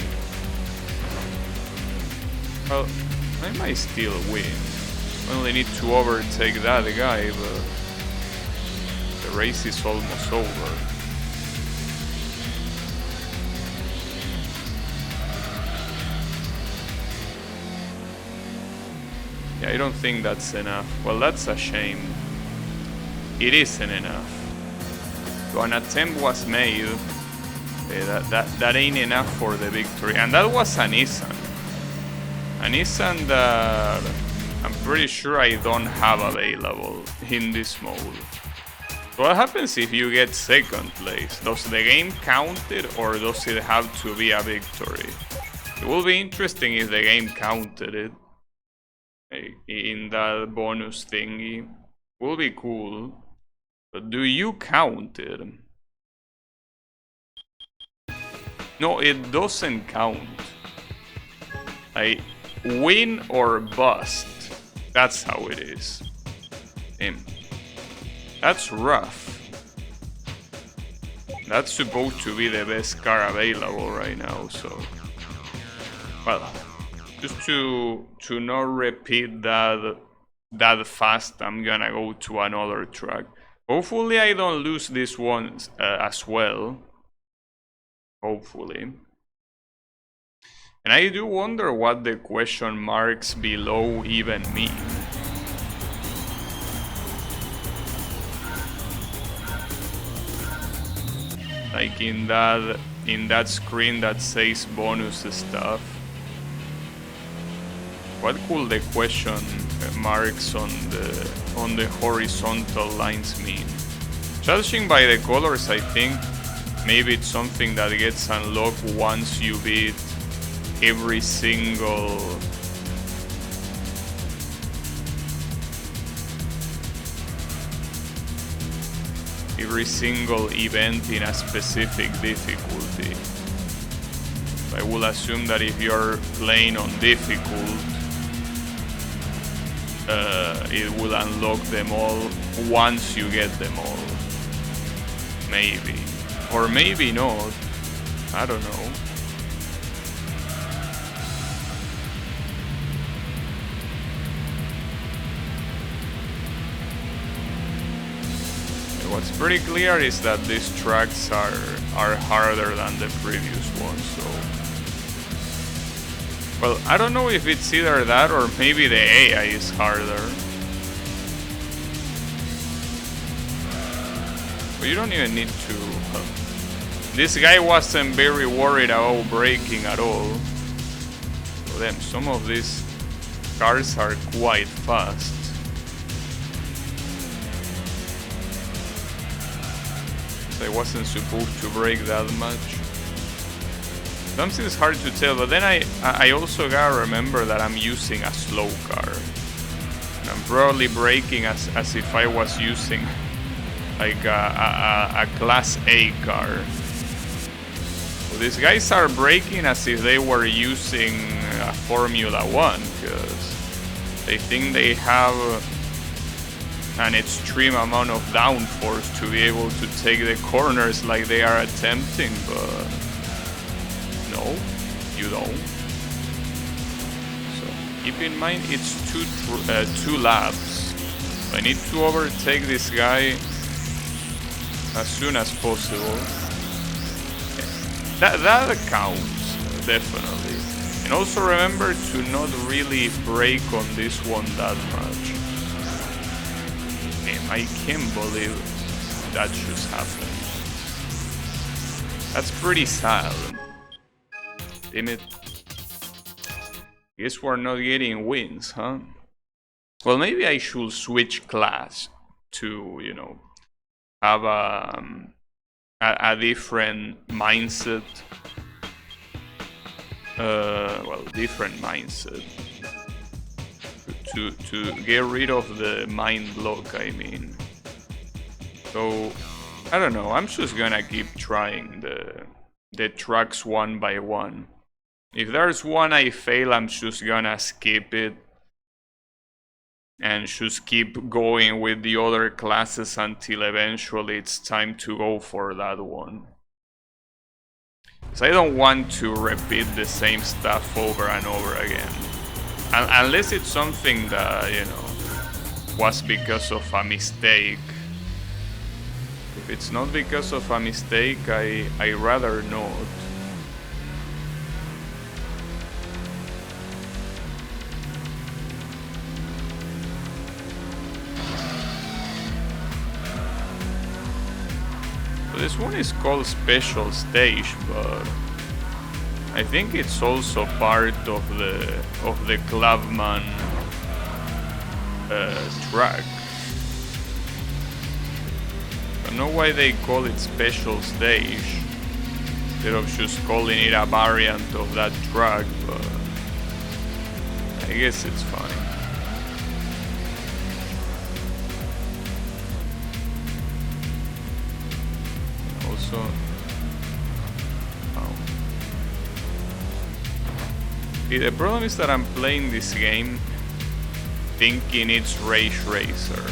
Well, I might still win. I only need to overtake that guy, but the race is almost over. Yeah, I don't think that's enough. Well, that's a shame. It isn't enough. So an attempt was made. That ain't enough for the victory. And that was a Nissan. And isn't that... I'm pretty sure I don't have available in this mode. So what happens if you get second place? Does the game count it, or does it have to be a victory? It will be interesting if the game counted it in that bonus thingy. Will be cool. But do you count it? No, it doesn't count. Like, win or bust. That's how it is. That's rough. That's supposed to be the best car available right now, so... Well, just to not repeat that fast, I'm gonna go to another track. Hopefully I don't lose this one as well. Hopefully. And I do wonder what the question marks below even mean. Like in that screen that says bonus stuff. What could the question marks on the horizontal lines mean? Judging by the colors, I think maybe it's something that gets unlocked once you beat every single event in a specific difficulty. I will assume that if you're playing on difficult, it will unlock them all once you get them all. Maybe. Or maybe not. I don't know. What's pretty clear is that these tracks are harder than the previous ones, so... Well, I don't know if it's either that or maybe the AI is harder. But you don't even need to... This guy wasn't very worried about braking at all. So damn, some of these cars are quite fast. I wasn't supposed to brake that much. Sometimes it's hard to tell, but then I also gotta remember that I'm using a slow car. And I'm probably braking as if I was using like a Class A car. So these guys are braking as if they were using a Formula 1, because they think they have an extreme amount of downforce to be able to take the corners like they are attempting, but no, you don't. So keep in mind it's two laps. I need to overtake this guy as soon as possible. That counts, definitely. And also remember to not really brake on this one that much. I can't believe that just happened. That's pretty sad. Damn it. Guess we're not getting wins, huh? Well, maybe I should switch class to, you know, have a different mindset. Well, different mindset. To get rid of the mind block, I mean. So, I don't know, I'm just gonna keep trying the tracks one by one. If there's one I fail, I'm just gonna skip it and just keep going with the other classes until eventually it's time to go for that one. Because I don't want to repeat the same stuff over and over again. Unless it's something that, you know, was because of a mistake. If it's not because of a mistake, I rather not. So this one is called Special Stage, but I think it's also part of the Clubman track. I don't know why they call it special stage instead of just calling it a variant of that track, but I guess it's fine. Also, the problem is that I'm playing this game thinking it's Rage Racer,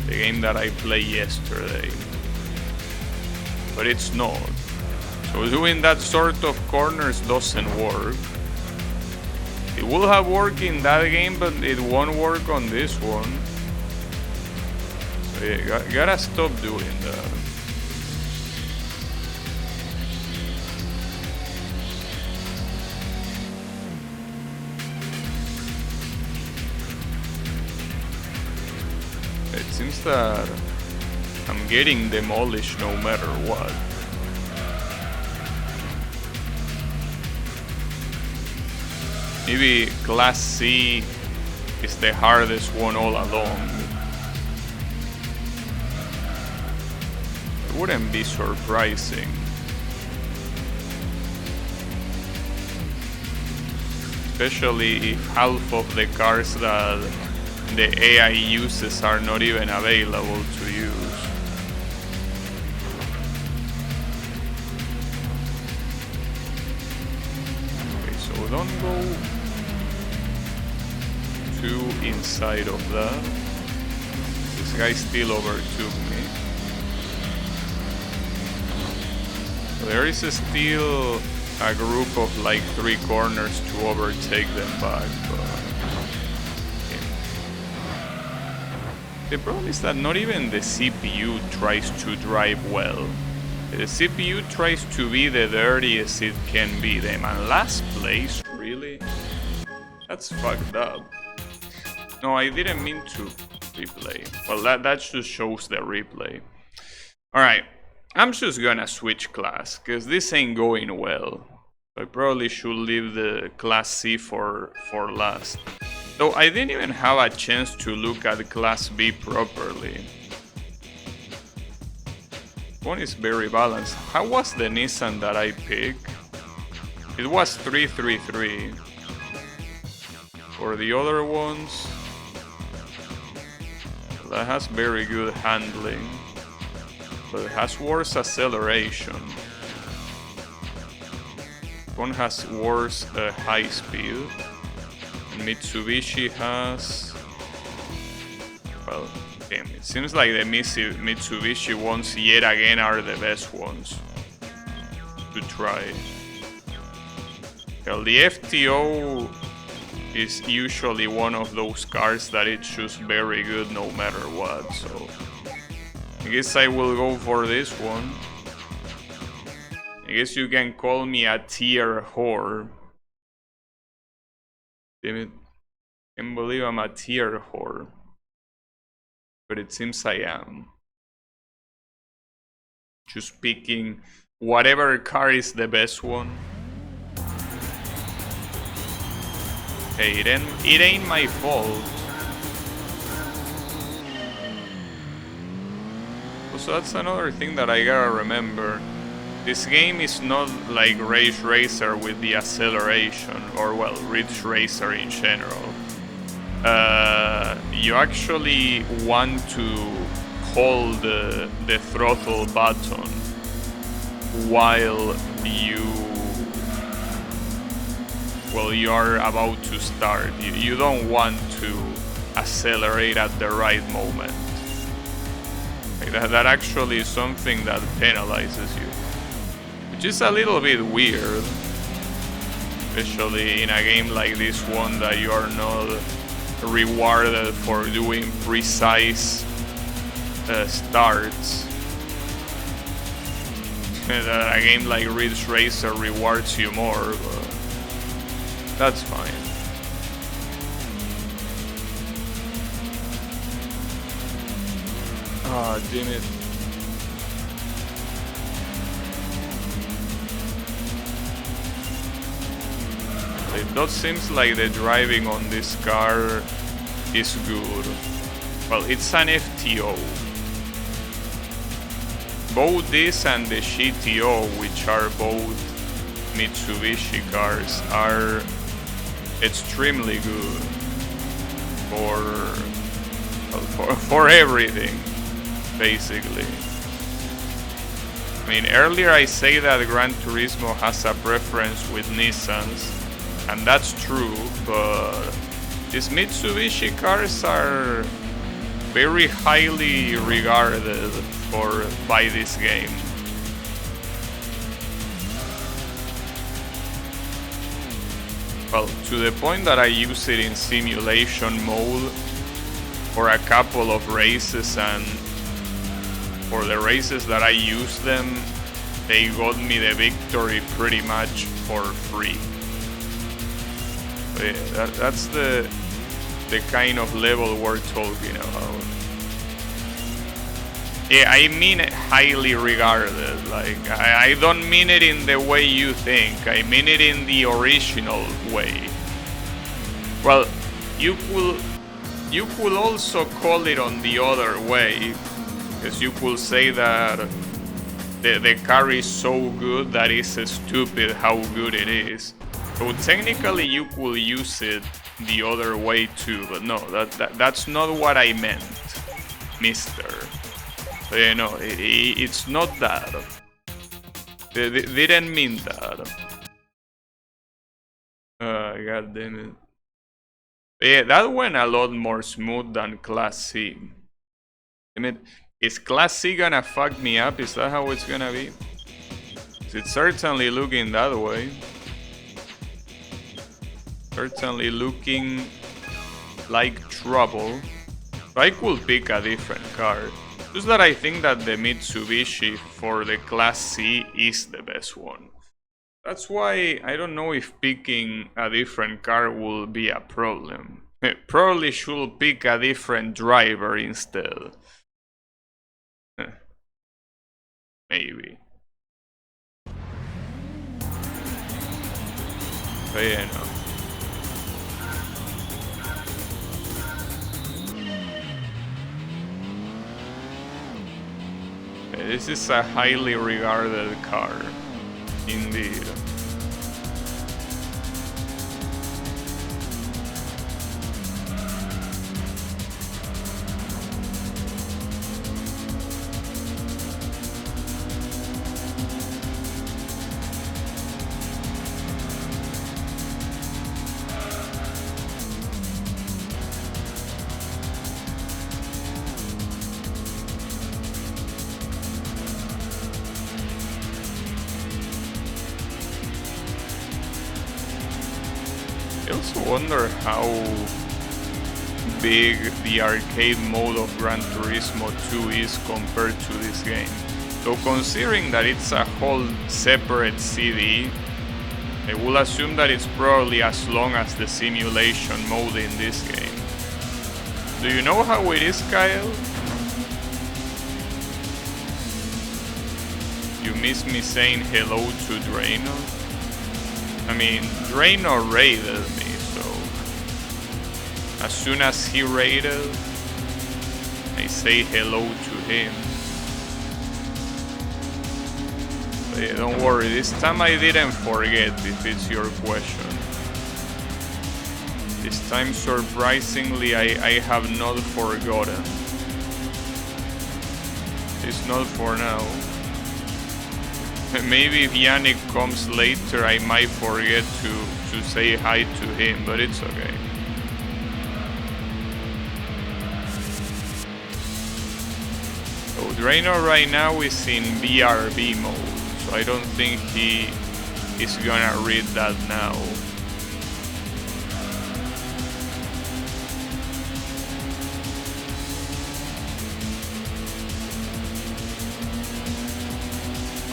the game that I played yesterday, but it's not. So doing that sort of corners doesn't work. It will have worked in that game, but it won't work on this one. So yeah, gotta stop doing that. It seems that I'm getting demolished no matter what. Maybe Class C is the hardest one all along. It wouldn't be surprising. Especially if half of the cars that the AI uses are not even available to use. Okay, so don't go too inside of that. This guy still overtook me. There is still a group of like 3 corners to overtake them back, but the problem is that not even the CPU tries to drive well. The CPU tries to be the dirtiest it can be. Them and last place, really? That's fucked up. No, I didn't mean to replay. Well, that just shows the replay. Alright, I'm just gonna switch class, cause this ain't going well. I probably should leave the Class C for last. Though I didn't even have a chance to look at Class B properly. One is very balanced. How was the Nissan that I picked? It was 333. For the other ones, that has very good handling, but it has worse acceleration. One has worse high speed. Mitsubishi has, well, damn, it seems like the Mitsubishi ones yet again are the best ones to try. Well, the FTO is usually one of those cars that it's just very good no matter what, so I guess I will go for this one. I guess you can call me a tier whore. Damn it, I can't believe I'm a tier whore. But it seems I am. Just picking whatever car is the best one. Hey, it ain't my fault. So that's another thing that I gotta remember. This game is not like Rage Racer with the acceleration, or well, Ridge Racer in general. You actually want to hold the throttle button while you are about to start. You don't want to accelerate at the right moment. Like that actually is something that penalizes you. Which is a little bit weird, especially in a game like this one that you are not rewarded for doing precise starts. A game like Ridge Racer rewards you more, but that's fine. Ah, damn it. does seems like the driving on this car is good. Well, it's an FTO. Both this and the GTO, which are both Mitsubishi cars, are extremely good for everything, basically. I mean, earlier I say that Gran Turismo has a preference with Nissans, and that's true, but these Mitsubishi cars are very highly regarded by this game. Well, to the point that I use it in simulation mode for a couple of races, and for the races that I use them, they got me the victory pretty much for free. But yeah, that's the kind of level we're talking about. Yeah, I mean it highly regarded. Like, I don't mean it in the way you think. I mean it in the original way. Well, you could also call it on the other way, because you could say that the car is so good that it's stupid how good it is. So technically you could use it the other way too, but no, that's not what I meant, mister. So, you know, it's not that. They didn't mean that. God damn it. But yeah, that went a lot more smooth than Class C. I mean, is Class C gonna fuck me up? Is that how it's gonna be? It's certainly looking that way. Certainly looking like trouble. So I could pick a different car. Just that I think that the Mitsubishi for the Class C is the best one. That's why I don't know if picking a different car will be a problem. Probably should pick a different driver instead. Maybe. But yeah, no. This is a highly regarded car, indeed. I also wonder how big the arcade mode of Gran Turismo 2 is compared to this game. So considering that it's a whole separate CD, I will assume that it's probably as long as the simulation mode in this game. Do you know how it is, Kyle? You miss me saying hello to Drano? I mean, Drano raided me, so as soon as he raided, I say hello to him. But yeah, don't worry, this time I didn't forget, if it's your question. This time, surprisingly, I have not forgotten. It's not for now. Maybe if Yannick comes later, I might forget to say hi to him, but it's okay. So Drano right now is in BRB mode, so I don't think he is gonna read that now.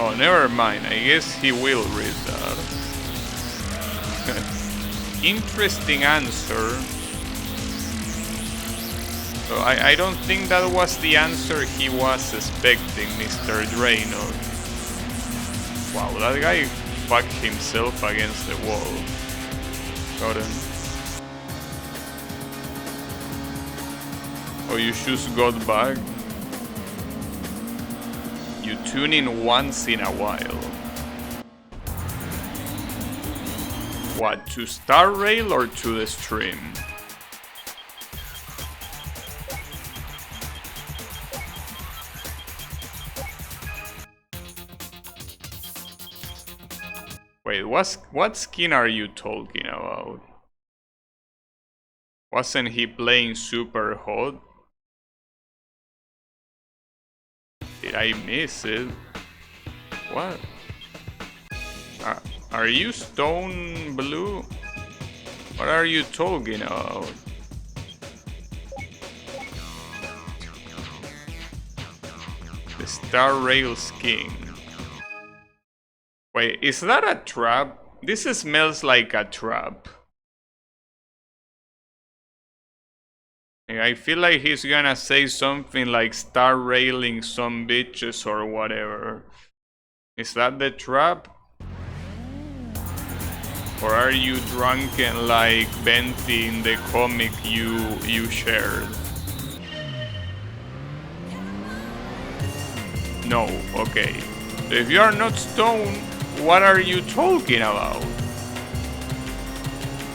Oh, never mind. I guess he will read that. Interesting answer. So I don't think that was the answer he was expecting, Mr. Drano. Wow, that guy fucked himself against the wall. Got him. Oh, you just got back? You tune in once in a while. What, to Star Rail or to the stream? Wait, what skin are you talking about? Wasn't he playing super hot? Did I miss it? What? Are you stone blue? What are you talking about? The Star Rail skin. Wait, is that a trap? This smells like a trap. I feel like he's gonna say something like star railing some bitches or whatever. Is that the trap? Or are you drunken like Venti in the comic you shared? No, okay. So if you are not stoned, what are you talking about?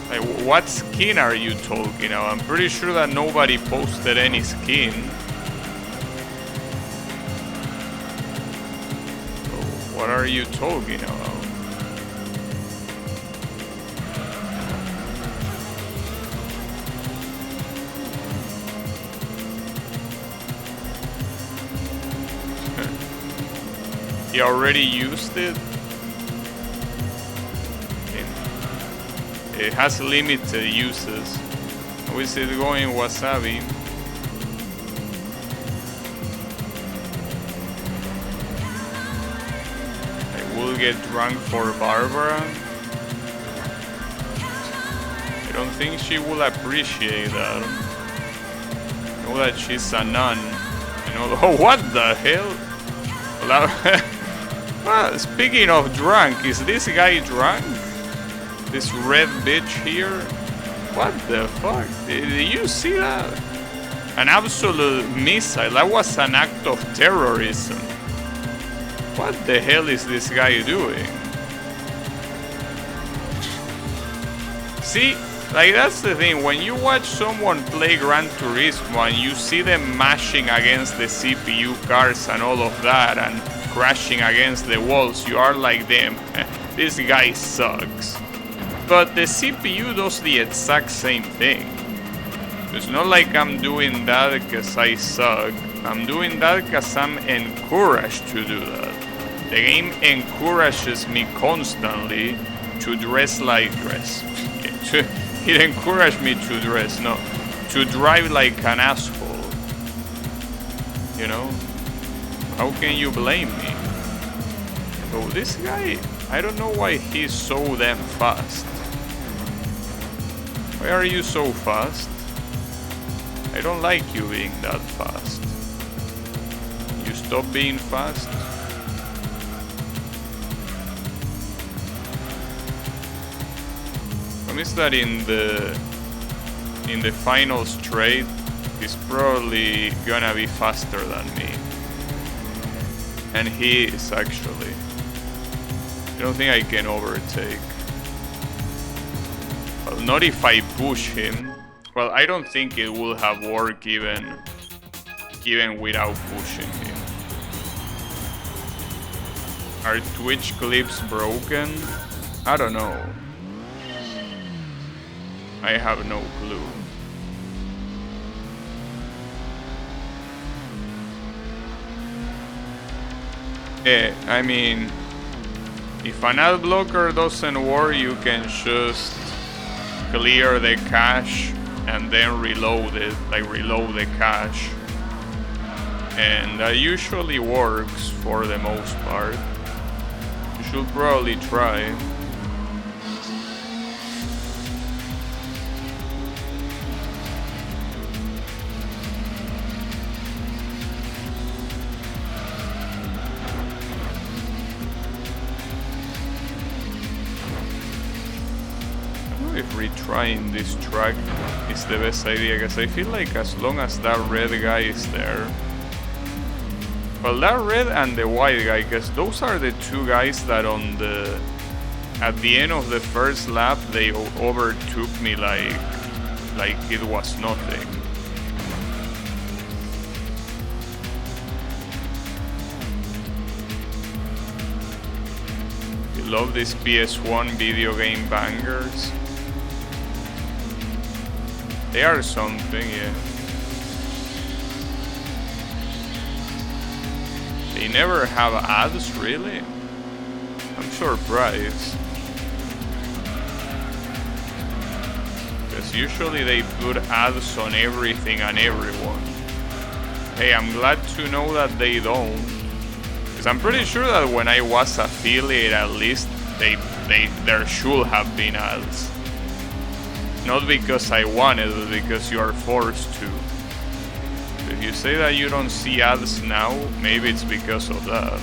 Like, what skin are you talking about? I'm pretty sure that nobody posted any skin. So what are you talking about? He already used it? It has limited uses. How is it going, Wasabi? I will get drunk for Barbara. I don't think she will appreciate that. I know that she's a nun. You know, oh, what the hell? Well, speaking of drunk, is this guy drunk? This red bitch here? What the fuck? Did you see that? An absolute missile. That was an act of terrorism. What the hell is this guy doing? See, like that's the thing. When you watch someone play Gran Turismo and you see them mashing against the CPU cars and all of that and crashing against the walls, you are like them. This guy sucks. But the CPU does the exact same thing. It's not like I'm doing that because I suck. I'm doing that because I'm encouraged to do that. The game encourages me constantly to dress like dress. It encouraged me to dress, no. To drive like an asshole. You know? How can you blame me? So this guy, I don't know why he's so damn fast. Why are you so fast? I don't like you being that fast. You stop being fast? Promise that in the final straight, he's probably gonna be faster than me. And he is actually. I don't think I can overtake. Well, not if I push him. Well, I don't think it will have worked even without pushing him. Are Twitch clips broken? I don't know. I have no clue. I mean, if an ad blocker doesn't work, you can just clear the cache and then reload it, like reload the cache. And that usually works for the most part. You should probably try. If trying this track is the best idea, because I feel like as long as that red guy is there... Well, that red and the white guy, because those are the two guys that at the end of the first lap they overtook me like it was nothing. I love these PS1 video game bangers. They are something, yeah. They never have ads, really? I'm surprised. Because usually they put ads on everything and everyone. Hey, I'm glad to know that they don't. Because I'm pretty sure that when I was affiliate, at least there should have been ads. Not because I wanted, but because you are forced to. If you say that you don't see ads now, maybe it's because of that.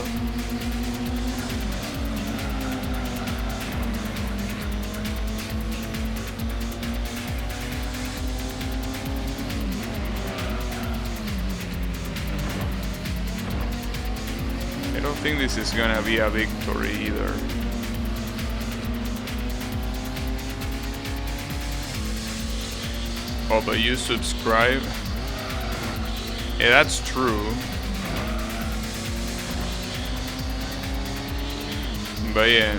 I don't think this is gonna be a victory either. Oh, but you subscribe? Yeah, that's true. But yeah.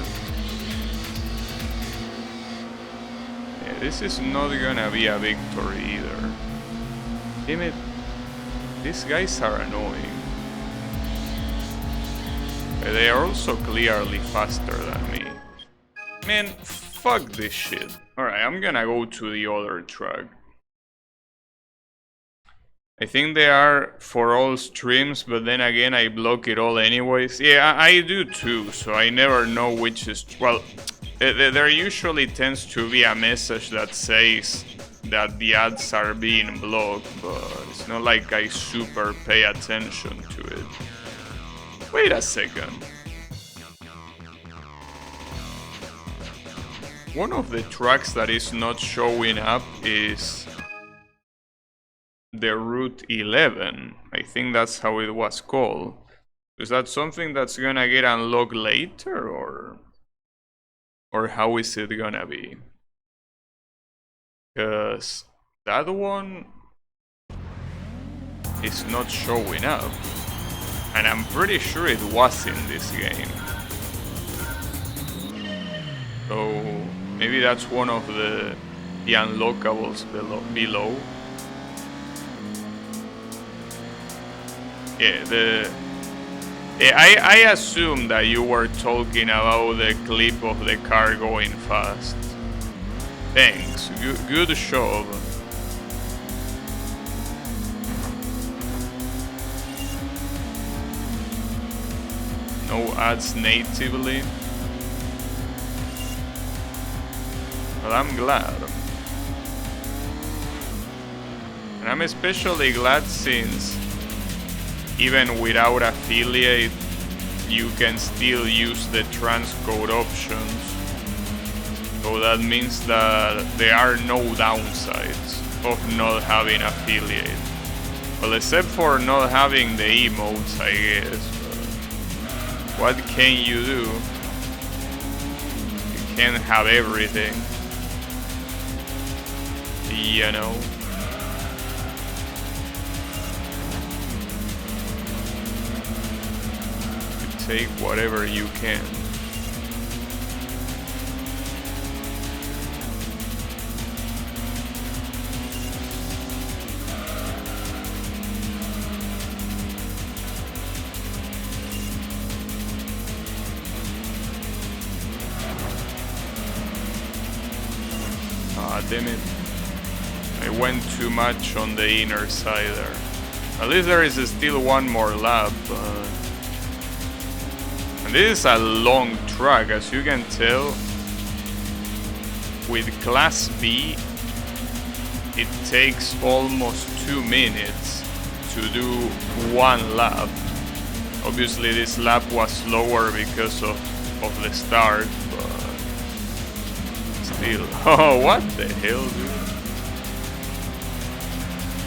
Yeah, this is not gonna be a victory either. Damn it. These guys are annoying. But they are also clearly faster than me. Man, fuck this shit. Alright, I'm gonna go to the other track. I think they are for all streams, but then again I block it all anyways. Yeah, I do too, so I never know which is... Well, there usually tends to be a message that says that the ads are being blocked, but it's not like I super pay attention to it. Wait a second. One of the tracks that is not showing up is the Route 11. I think that's how it was called. Is that something that's gonna get unlocked later, or how is it gonna be? Because that one is not showing up, and I'm pretty sure it was in this game. So maybe that's one of the unlockables below. Yeah, I assume that you were talking about the clip of the car going fast. Thanks, good job. No ads natively. Well, I'm glad. And I'm especially glad since even without affiliate, you can still use the transcode options. So that means that there are no downsides of not having affiliate. Well, except for not having the emotes, I guess. What can you do? You can't have everything. You know? Take whatever you can. Ah, damn it. I went too much on the inner side there. At least there is still one more lap. And this is a long track, as you can tell. With Class B, it takes almost 2 minutes to do one lap. Obviously this lap was slower because of the start, but still. Oh, what the hell, dude?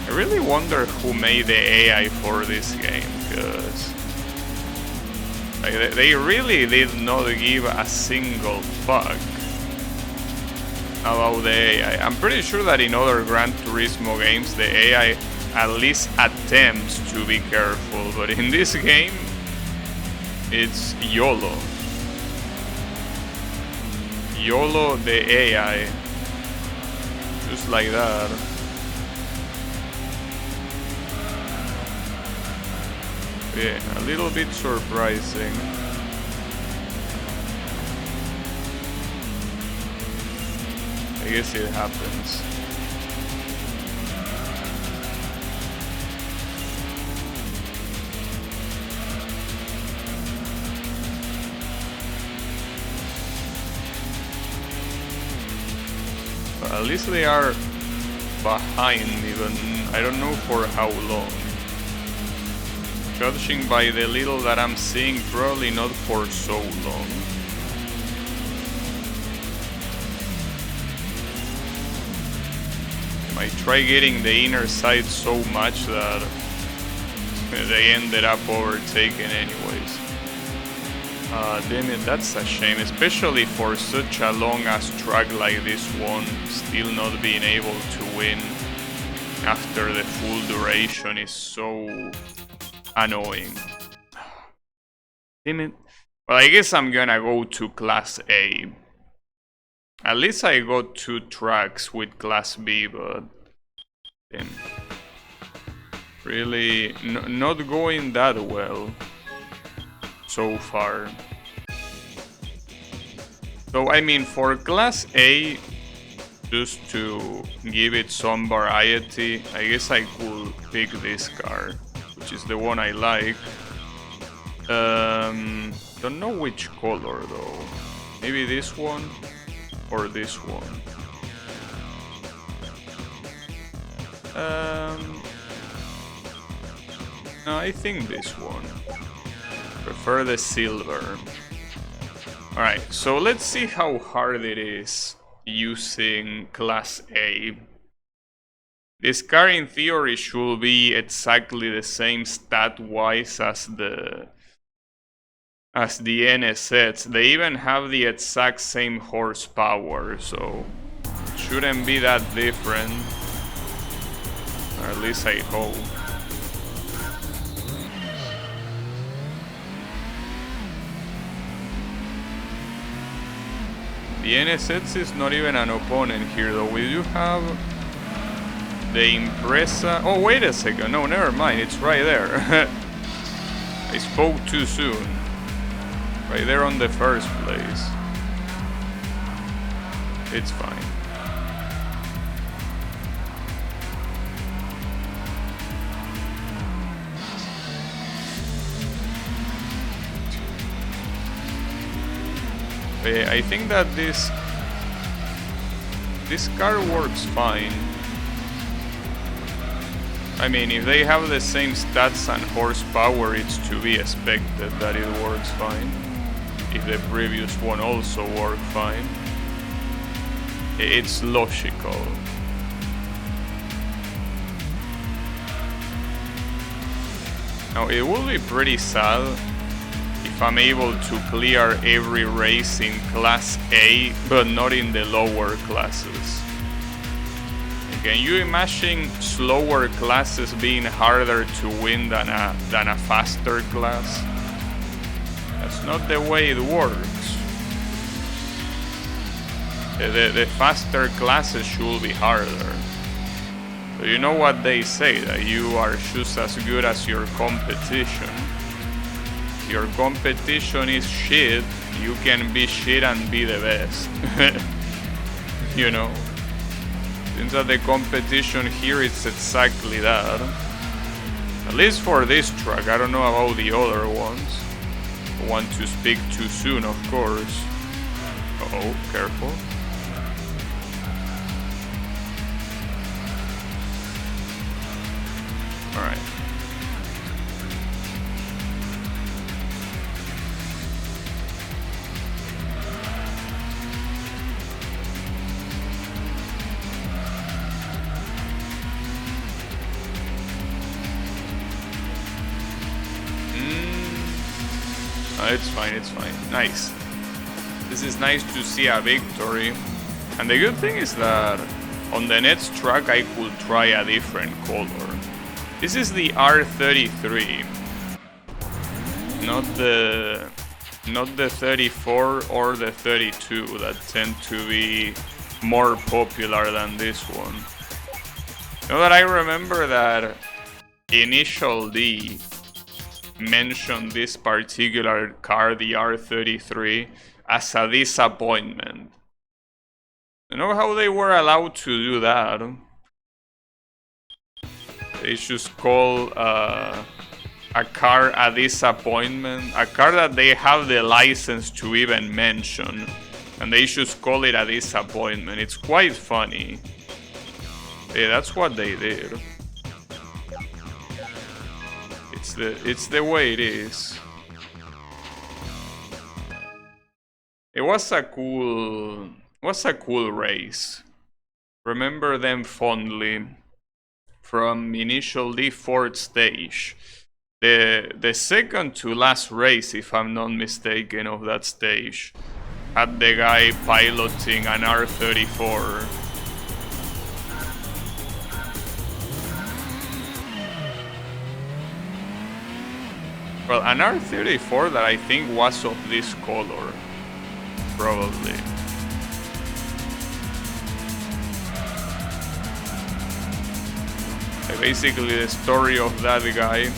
I really wonder who made the AI for this game, because like, they really did not give a single fuck about the AI. I'm pretty sure that in other Gran Turismo games the AI at least attempts to be careful, but in this game it's YOLO. YOLO the AI. Just like that. Yeah, a little bit surprising. I guess it happens. But at least they are behind, even I don't know for how long. Judging by the little that I'm seeing, probably not for so long. I tried getting the inner side so much that they ended up overtaken anyways. Damn it, that's a shame, especially for such a long ass track like this one, still not being able to win after the full duration is so annoying. Damn it. Well, I guess I'm gonna go to Class A. At least I got 2 tracks with Class B, but damn. Really not going that well so far. So I mean, for Class A, just to give it some variety, I guess I could pick this car, which is the one I like. Don't know which color though. Maybe this one or this one. No, I think this one. Prefer the silver. Alright, so let's see how hard it is using Class A. This car in theory should be exactly the same stat-wise as the NSX. They even have the exact same horsepower, so it shouldn't be that different. Or at least I hope. The NSX is not even an opponent here though. We do have the Impreza. Oh, wait a second. No, never mind. It's right there. I spoke too soon. Right there on the first place. It's fine. I think that this car works fine. I mean, if they have the same stats and horsepower, it's to be expected that it works fine. If the previous one also worked fine, it's logical. Now, it will be pretty sad if I'm able to clear every race in Class A, but not in the lower classes. Can you imagine slower classes being harder to win than a faster class? That's not the way it works. The faster classes should be harder. So you know what they say, that you are just as good as your competition. If your competition is shit, you can be shit and be the best. You know? Since that the competition here is exactly that. At least for this track, I don't know about the other ones. I want to speak too soon, of course. Uh-oh, careful. Alright. it's fine, it's fine. Nice. This is nice to see a victory. And the good thing is that on the next track I could try a different color. This is the R33. Not the 34 or the 32 that tend to be more popular than this one. You know that I remember that Initial D mentioned this particular car, the R33, as a disappointment. You know how they were allowed to do that? They just call a car a disappointment, a car that they have the license to even mention, and they just call it a disappointment. It's quite funny. Yeah, that's what they did. It's the way it is. It was a cool race. Remember them fondly from Initial D fourth stage. The second to last race, if I'm not mistaken, of that stage had the guy piloting an R34. Well, an R34 that I think was of this color, probably. Basically, the story of that guy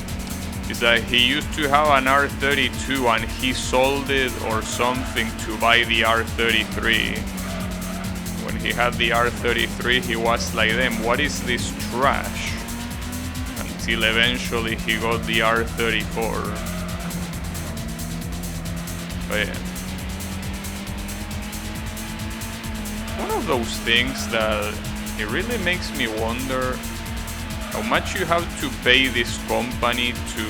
is that he used to have an R32 and he sold it or something to buy the R33. When he had the R33, he was like, "Damn, what is this trash?" Until eventually he got the R34. But yeah. One of those things that it really makes me wonder how much you have to pay these companies to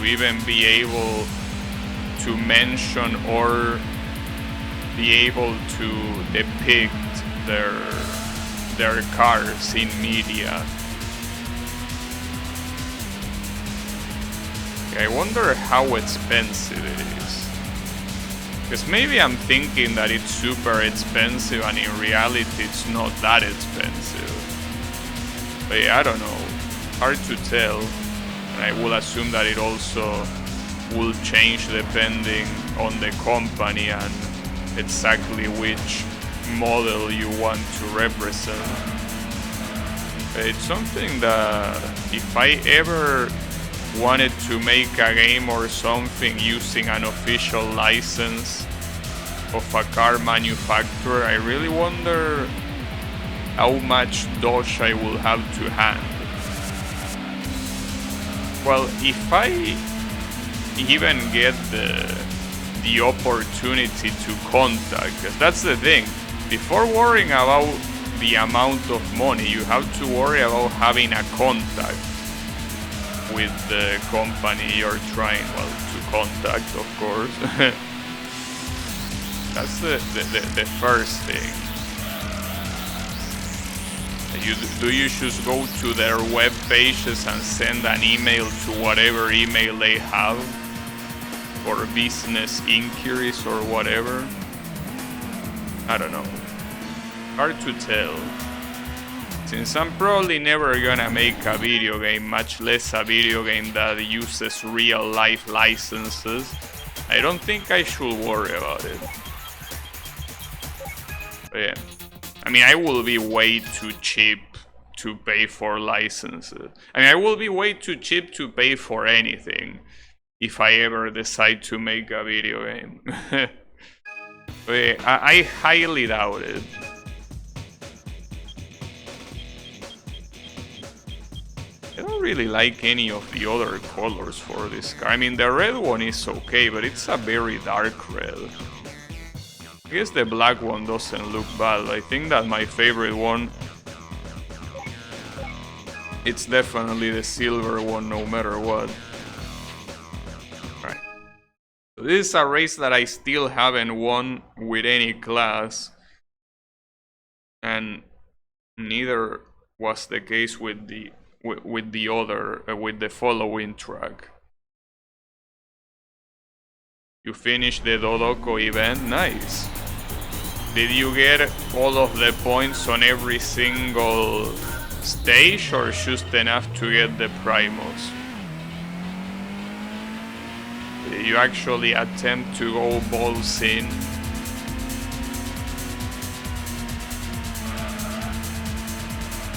even be able to mention or be able to depict their cars in media. I wonder how expensive it is. Because maybe I'm thinking that it's super expensive and in reality it's not that expensive. But yeah, I don't know. Hard to tell. And I will assume that it also will change depending on the company and exactly which model you want to represent. It's something that if I ever wanted to make a game or something using an official license of a car manufacturer, I really wonder how much Doge I will have to hand. Well, if I even get the opportunity to contact, because that's the thing, before worrying about the amount of money, you have to worry about having a contact with the company you're trying, well, to contact, of course. That's the first thing. You just go to their web pages and send an email to whatever email they have for business inquiries or whatever? I don't know. Hard to tell. Since I'm probably never gonna make a video game, much less a video game that uses real life licenses, I don't think I should worry about it. But yeah. I mean, I will be way too cheap to pay for licenses. I mean, I will be way too cheap to pay for anything if I ever decide to make a video game. But yeah, I highly doubt it. I don't really like any of the other colors for this car. I mean, the red one is okay, but it's a very dark red. I guess the black one doesn't look bad. I think that my favorite one, it's definitely the silver one, no matter what. Right. So this is a race that I still haven't won with any class, and neither was the case with the other with the following track. You finished the Dodoko event, nice. Did you get all of the points on every single stage or just enough to get the primos? Did you actually attempt to go balls in?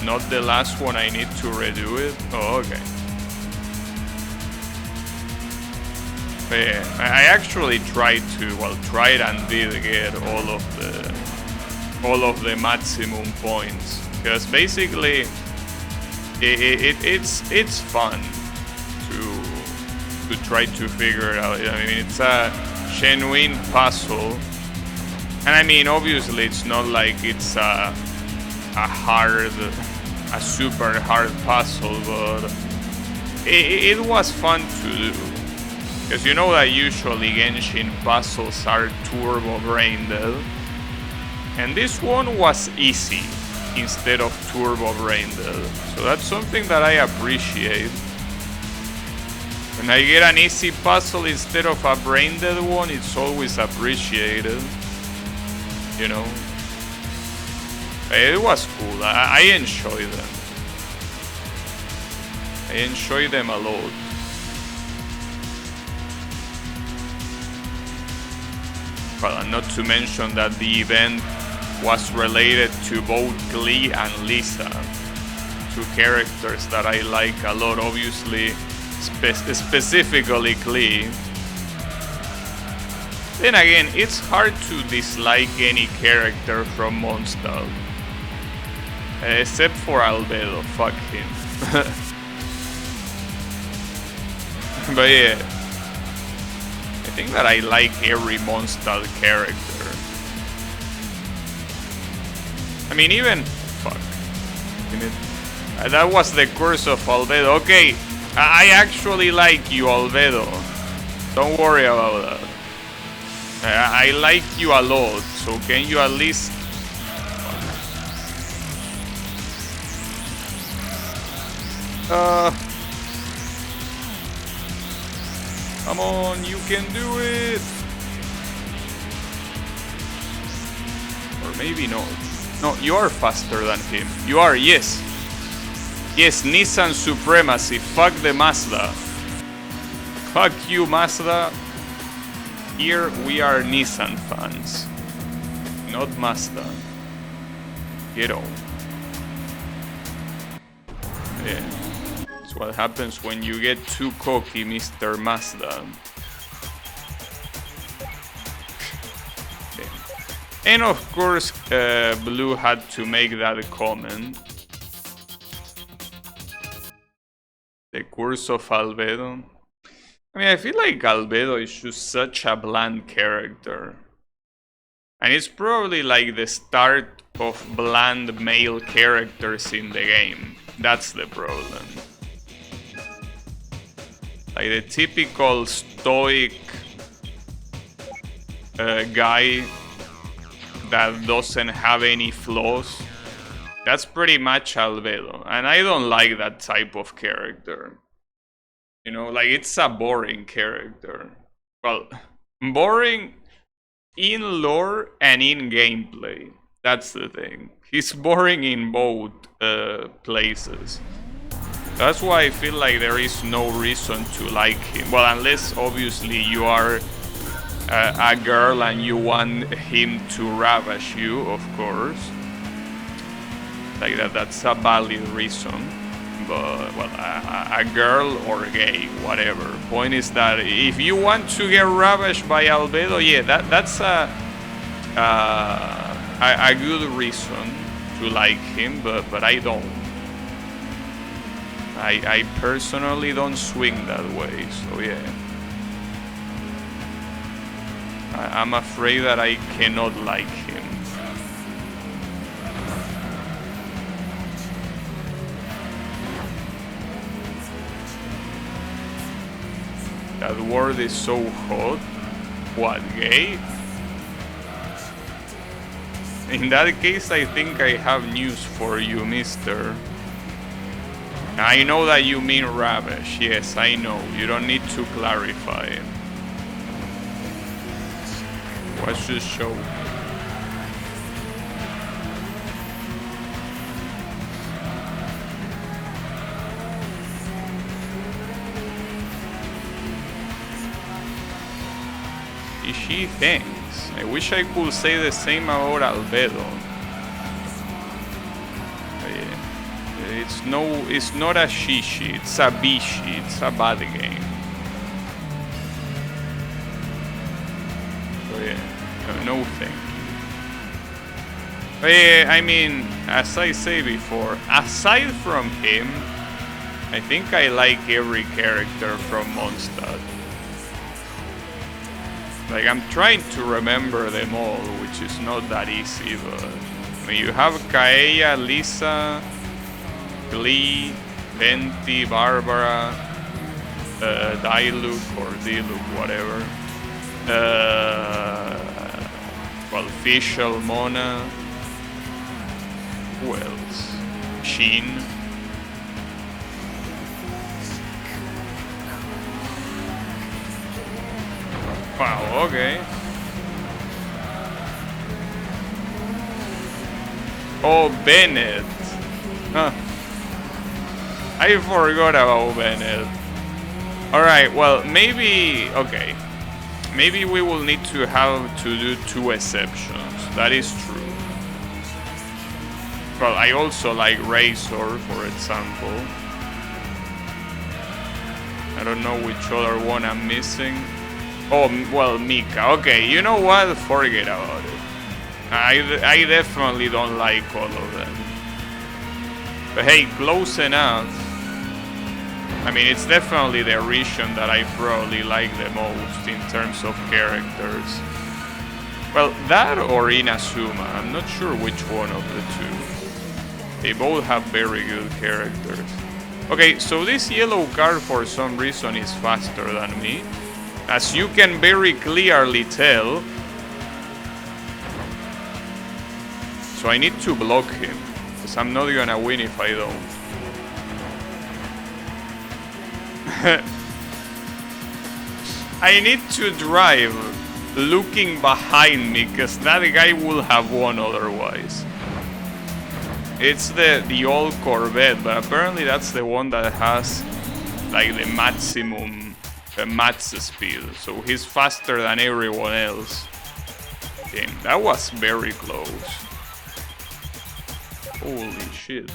Not the last one, I need to redo it? Oh, okay. But yeah, I actually tried and did get all of the maximum points. Because basically, it's fun to try to figure it out. I mean, it's a genuine puzzle. And I mean, obviously, it's not like it's a super hard puzzle, but it was fun to do. Because you know that usually Genshin puzzles are turbo brain dead. And this one was easy instead of turbo brain dead. So that's something that I appreciate. When I get an easy puzzle instead of a brain dead one, it's always appreciated. You know? It was cool. I enjoyed them. I enjoyed them a lot. Well, and not to mention that the event was related to both Klee and Lisa, two characters that I like a lot, obviously, specifically Klee. Then again, it's hard to dislike any character from Mondstadt. Except for Albedo, fuck him. But yeah, I think that I like every Mondstadt character. I mean, even... fuck. That was the curse of Albedo. Okay, I actually like you, Albedo. Don't worry about that. I like you a lot, so can you at least... Come on, you can do it! Or maybe not. No, you are faster than him. You are, yes. Yes, Nissan supremacy. Fuck the Mazda. Fuck you, Mazda. Here we are Nissan fans. Not Mazda. Get on. Yeah. That's what happens when you get too cocky, Mr. Mazda. And of course, Blue had to make that comment. The curse of Albedo. I mean, I feel like Albedo is just such a bland character. And it's probably like the start of bland male characters in the game. That's the problem. Like the typical stoic guy that doesn't have any flaws. That's pretty much Albedo. And I don't like that type of character. You know, like it's a boring character. Well, boring in lore and in gameplay. That's the thing. He's boring in both places. That's why I feel like there is no reason to like him. Well, unless obviously you are a girl and you want him to ravage you, of course. Like that's a valid reason. But, well, a girl or gay, whatever. Point is that if you want to get ravaged by Albedo, yeah, that's a good reason to like him, but I don't. I personally don't swing that way, so yeah. I'm afraid that I cannot like him. That word is so hot. What, gay? In that case, I think I have news for you, mister. I know that you mean ravish. Yes, I know. You don't need to clarify. Watch this show. She thinks. I wish I could say the same about Albedo. It's not a shishi, it's a bishi, it's a bad game. So yeah, no thank you. I mean, as I say before, aside from him, I think I like every character from Mondstadt. Like, I'm trying to remember them all, which is not that easy, but... I mean, you have Kaeya, Lisa, Glee, Venti, Barbara, Diluc or Diluc, whatever. Well, Fischl, Mona. Who else? Sheen. Wow, okay. Oh, Bennett. Huh. I forgot about Bennett. Alright, well, maybe... Okay. Maybe we will need to have to do 2 exceptions. That is true. Well, I also like Razor, for example. I don't know which other one I'm missing. Oh, well, Mika. Okay, you know what? Forget about it. I definitely don't like all of them. But hey, close enough. I mean, it's definitely the region that I probably like the most in terms of characters. Well, that or Inazuma. I'm not sure which one of the two. They both have very good characters. Okay, so this yellow card for some reason is faster than me. As you can very clearly tell. So I need to block him, because I'm not gonna win if I don't. I need to drive looking behind me, because that guy will have won otherwise. It's the old Corvette, but apparently that's the one that has like the maximum max speed, so he's faster than everyone else. Damn, that was very close. Holy shit.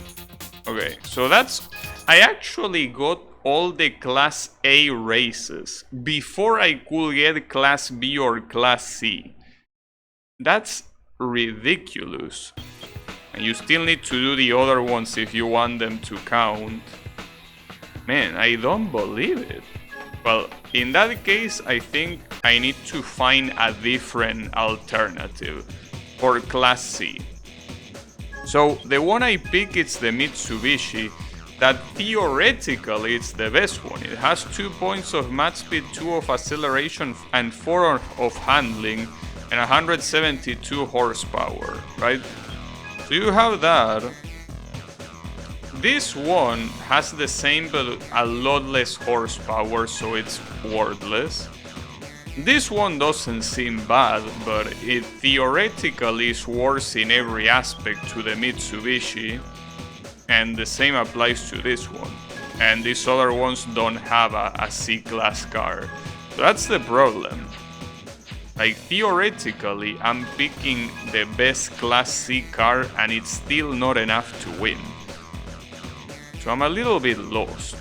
Okay, so that's... I actually got all the Class A races before I could get Class B or Class C. That's ridiculous. And you still need to do the other ones if you want them to count. Man, I don't believe it. Well, in that case, I think I need to find a different alternative for Class C. So the one I pick is the Mitsubishi, that theoretically it's the best one. It has 2 points of match speed, 2 of acceleration, and 4 of handling, and 172 horsepower, right? So you have that. This one has the same but a lot less horsepower, so it's worthless. This one doesn't seem bad, but it theoretically is worse in every aspect to the Mitsubishi, and the same applies to this one. And these other ones don't have a C-class car. So that's the problem. Like, theoretically, I'm picking the best Class C car and it's still not enough to win. So I'm a little bit lost.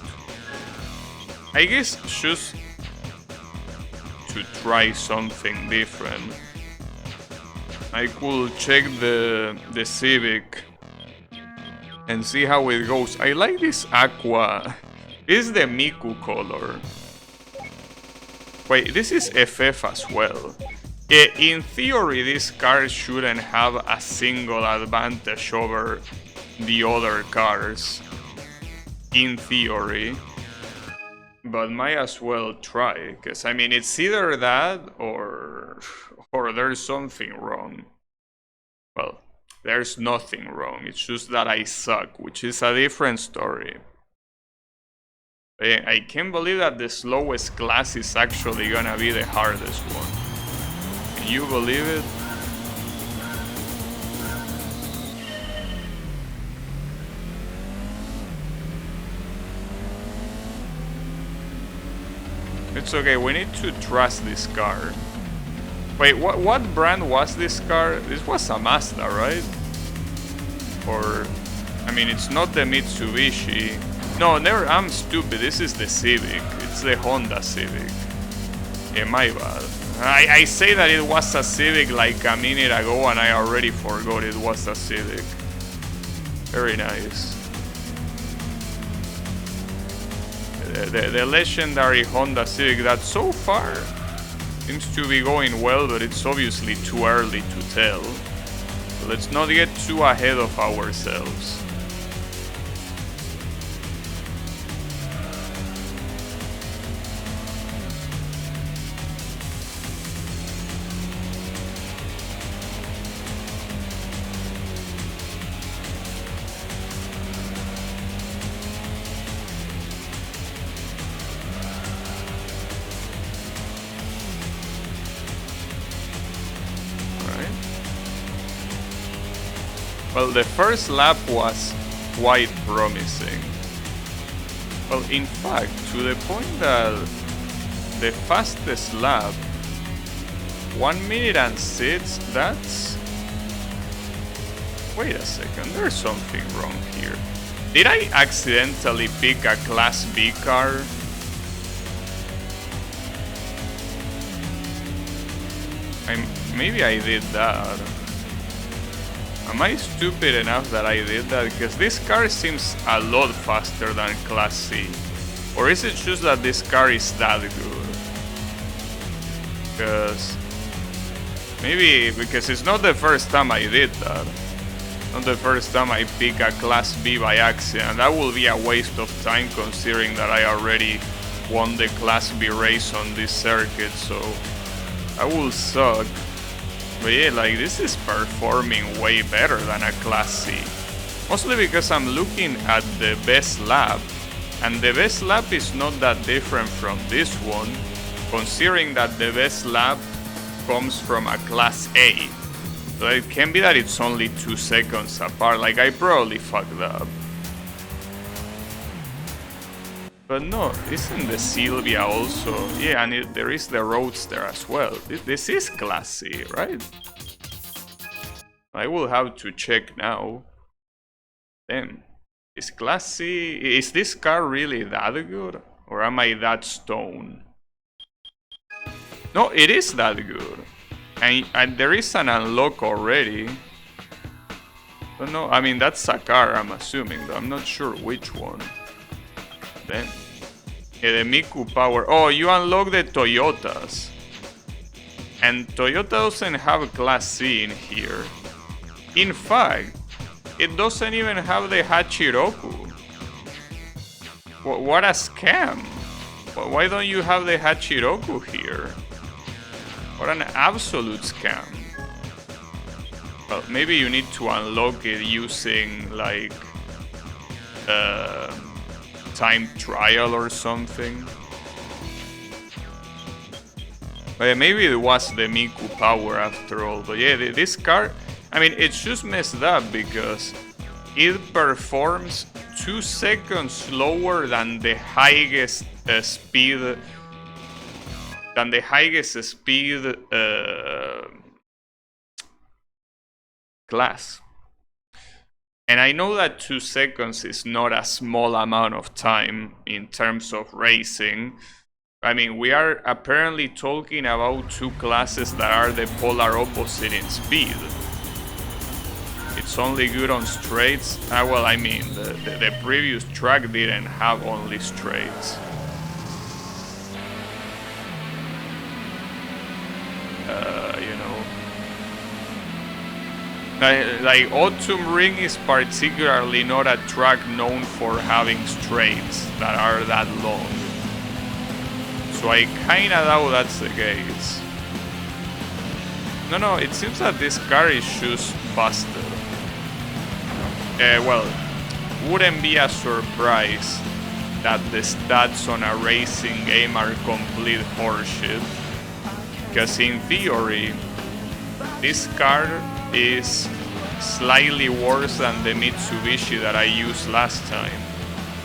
I guess just to try something different, I could check the Civic and see how it goes. I like this aqua. This is the Miku color. Wait, this is FF as well. In theory, this car shouldn't have a single advantage over the other cars. In theory. But might as well try, because I mean, it's either that or there's something wrong. Well, there's nothing wrong, it's just that I suck, which is a different story. I can't believe that the slowest class is actually gonna be the hardest one. you believe it? It's okay, we need to trust this car. Wait, what brand was this car? This was a Mazda, right? Or, I mean, it's not the Mitsubishi. No, never, I'm stupid, this is the Civic. It's the Honda Civic. Yeah, my bad. I say that it was a Civic like a minute ago and I already forgot it was a Civic. Very nice. The legendary Honda Civic that so far seems to be going well, but it's obviously too early to tell. So let's not get too ahead of ourselves. Well, the first lap was quite promising. Well, in fact, to the point that the fastest lap, 1 minute and 6, that's... Wait a second, there's something wrong here. Did I accidentally pick a Class B car? Maybe I did that. Am I stupid enough that I did that? Because this car seems a lot faster than Class C. Or is it just that this car is that good? Because... Maybe because it's not the first time I did that. Not the first time I pick a Class B by accident. That will be a waste of time considering that I already won the Class B race on this circuit, so... That will suck. But yeah, like, this is performing way better than a Class C. Mostly because I'm looking at the best lap, and the best lap is not that different from this one, considering that the best lap comes from a Class A. So it can be that it's only 2 seconds apart, like I probably fucked up. But no, isn't the Silvia also? Yeah, and there is the Roadster as well. This is Class C, right? I will have to check now. Damn. Is Class C... Is this car really that good? Or am I that stoned? No, it is that good. And there is an unlock already. But no, I mean, that's a car, I'm assuming, though. I'm not sure which one. Then, yeah, the Miku Power. Oh, you unlock the Toyotas. And Toyota doesn't have Class C in here. In fact, it doesn't even have the Hachiroku. What a scam. Why don't you have the Hachiroku here? What an absolute scam. Well, maybe you need to unlock it using, like, time trial or something. But yeah, maybe it was the Miku Power after all. But yeah, this car, I mean, it's just messed up because it performs 2 seconds slower than the highest speed. Class. And I know that 2 seconds is not a small amount of time in terms of racing. I mean, we are apparently talking about 2 classes that are the polar opposite in speed. It's only good on straights. Well, I mean, the previous track didn't have only straights. You know. Like Autumn Ring is particularly not a track known for having straights that are that long. So I kinda doubt that's the case. No, it seems that this car is just busted. Well, wouldn't be a surprise that the stats on a racing game are complete horseshit. Because in theory, this car is slightly worse than the Mitsubishi that I used last time,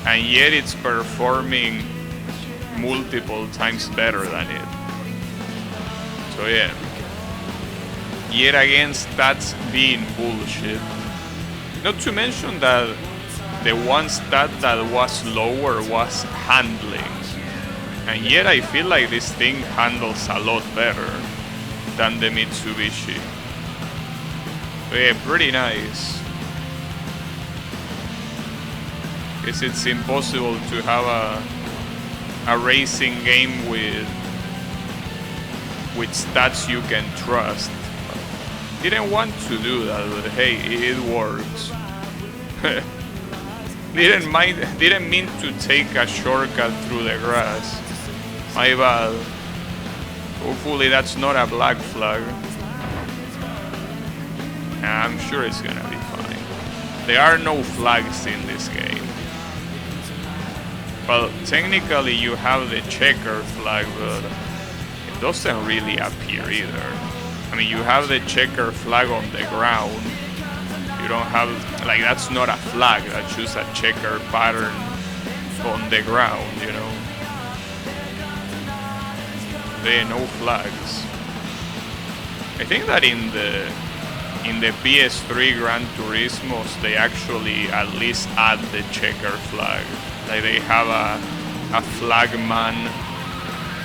and yet it's performing multiple times better than it. So yeah, yet again stats being bullshit. Not to mention that the one stat that was lower was handling, and yet I feel like this thing handles a lot better than the Mitsubishi. So yeah, pretty nice. Guess it's impossible to have a racing game with stats you can trust. Didn't want to do that, but hey, it works. Didn't mean to take a shortcut through the grass. My bad. Hopefully that's not a black flag. I'm sure it's gonna be fine. There are no flags in this game. Well, technically you have the checker flag, but it doesn't really appear either. I mean, you have the checker flag on the ground. You don't have, like, that's not a flag, that's just a checker pattern on the ground, you know. There are no flags. I think that in the PS3 Gran Turismos, they actually at least add the checker flag. Like, they have a flag man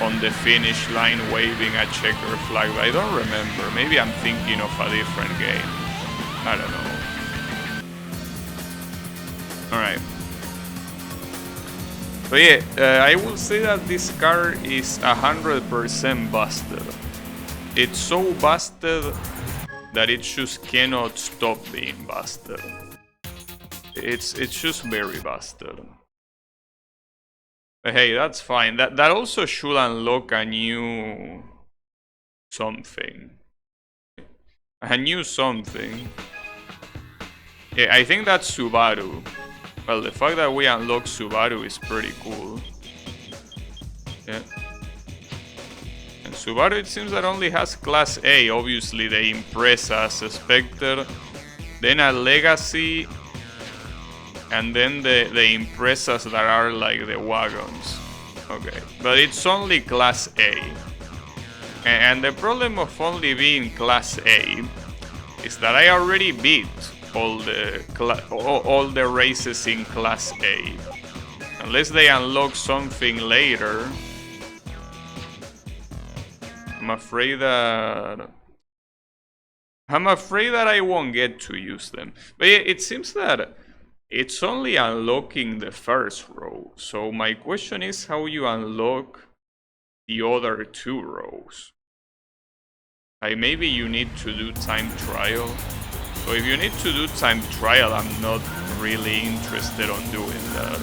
on the finish line waving a checker flag, but I don't remember. Maybe I'm thinking of a different game. I don't know. Alright. But yeah, I will say that this car is 100% busted. It's so busted that it just cannot stop being busted. It's just very busted. But hey, that's fine. That also should unlock a new something. A new something. Yeah, I think that's Subaru. Well, the fact that we unlock Subaru is pretty cool. Yeah. And Subaru, it seems that only has Class A. Obviously, the Impreza as a Spectre. Then a Legacy. And then the Imprezas that are like the wagons. Okay. But it's only Class A. And the problem of only being Class A is that I already beat all the races in Class A. Unless they unlock something later, I'm afraid that I won't get to use them. But yeah, it seems that it's only unlocking the first row. So my question is how you unlock the other two rows. Like, maybe you need to do time trial. So if you need to do time trial, I'm not really interested on doing that.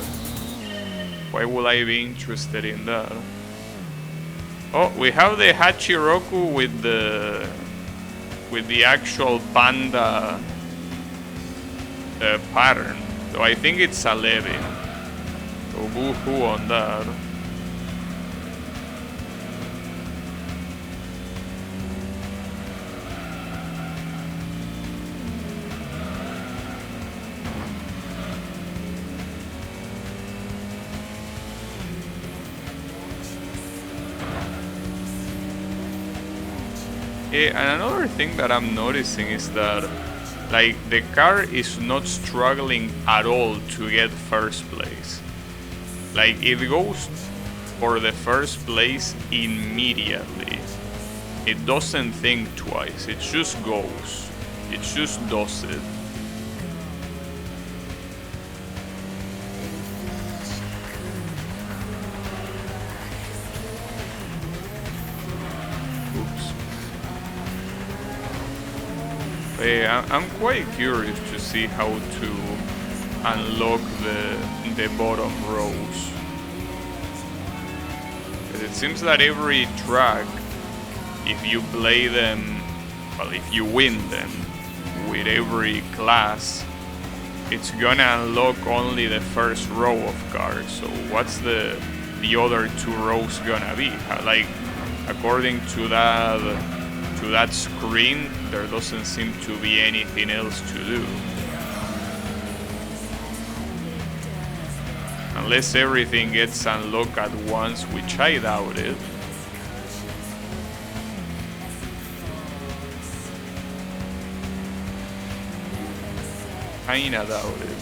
Why would I be interested in that? Oh, we have the Hachiroku with the actual panda pattern. So I think it's 11. So boo-hoo on that. Yeah, and another thing that I'm noticing is that, like, the car is not struggling at all to get first place. Like, it goes for the first place immediately. It doesn't think twice, it just goes. It just does it. I'm quite curious to see how to unlock the bottom rows. It seems that every track, if you play them, well, if you win them with every class, it's gonna unlock only the first row of cars. So what's the other two rows gonna be? Like, according to that to that screen, there doesn't seem to be anything else to do. Unless everything gets unlocked at once, which I doubt it. Kinda doubt it.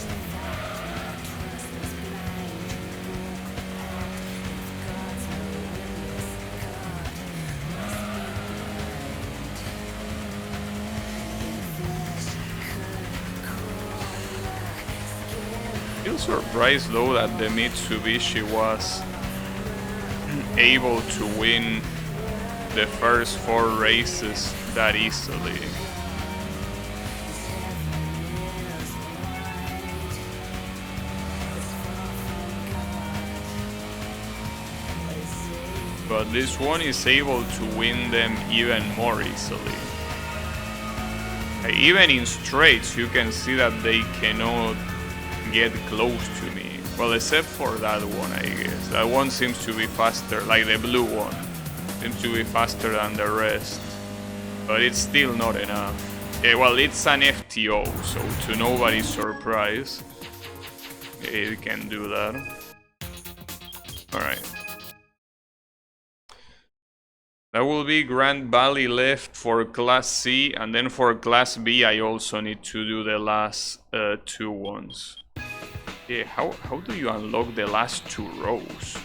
Still surprised though that the Mitsubishi was able to win the first 4 races that easily. But this one is able to win them even more easily. Even in straights you can see that they cannot get close to me. Well, except for that one, I guess. That one seems to be faster, like the blue one. Seems to be faster than the rest. But it's still not enough. Well, it's an FTO, so to nobody's surprise, it can do that. Alright. That will be Grand Valley left for Class C, and then for Class B I also need to do the last 2 ones. Yeah, how do you unlock the last 2 rows?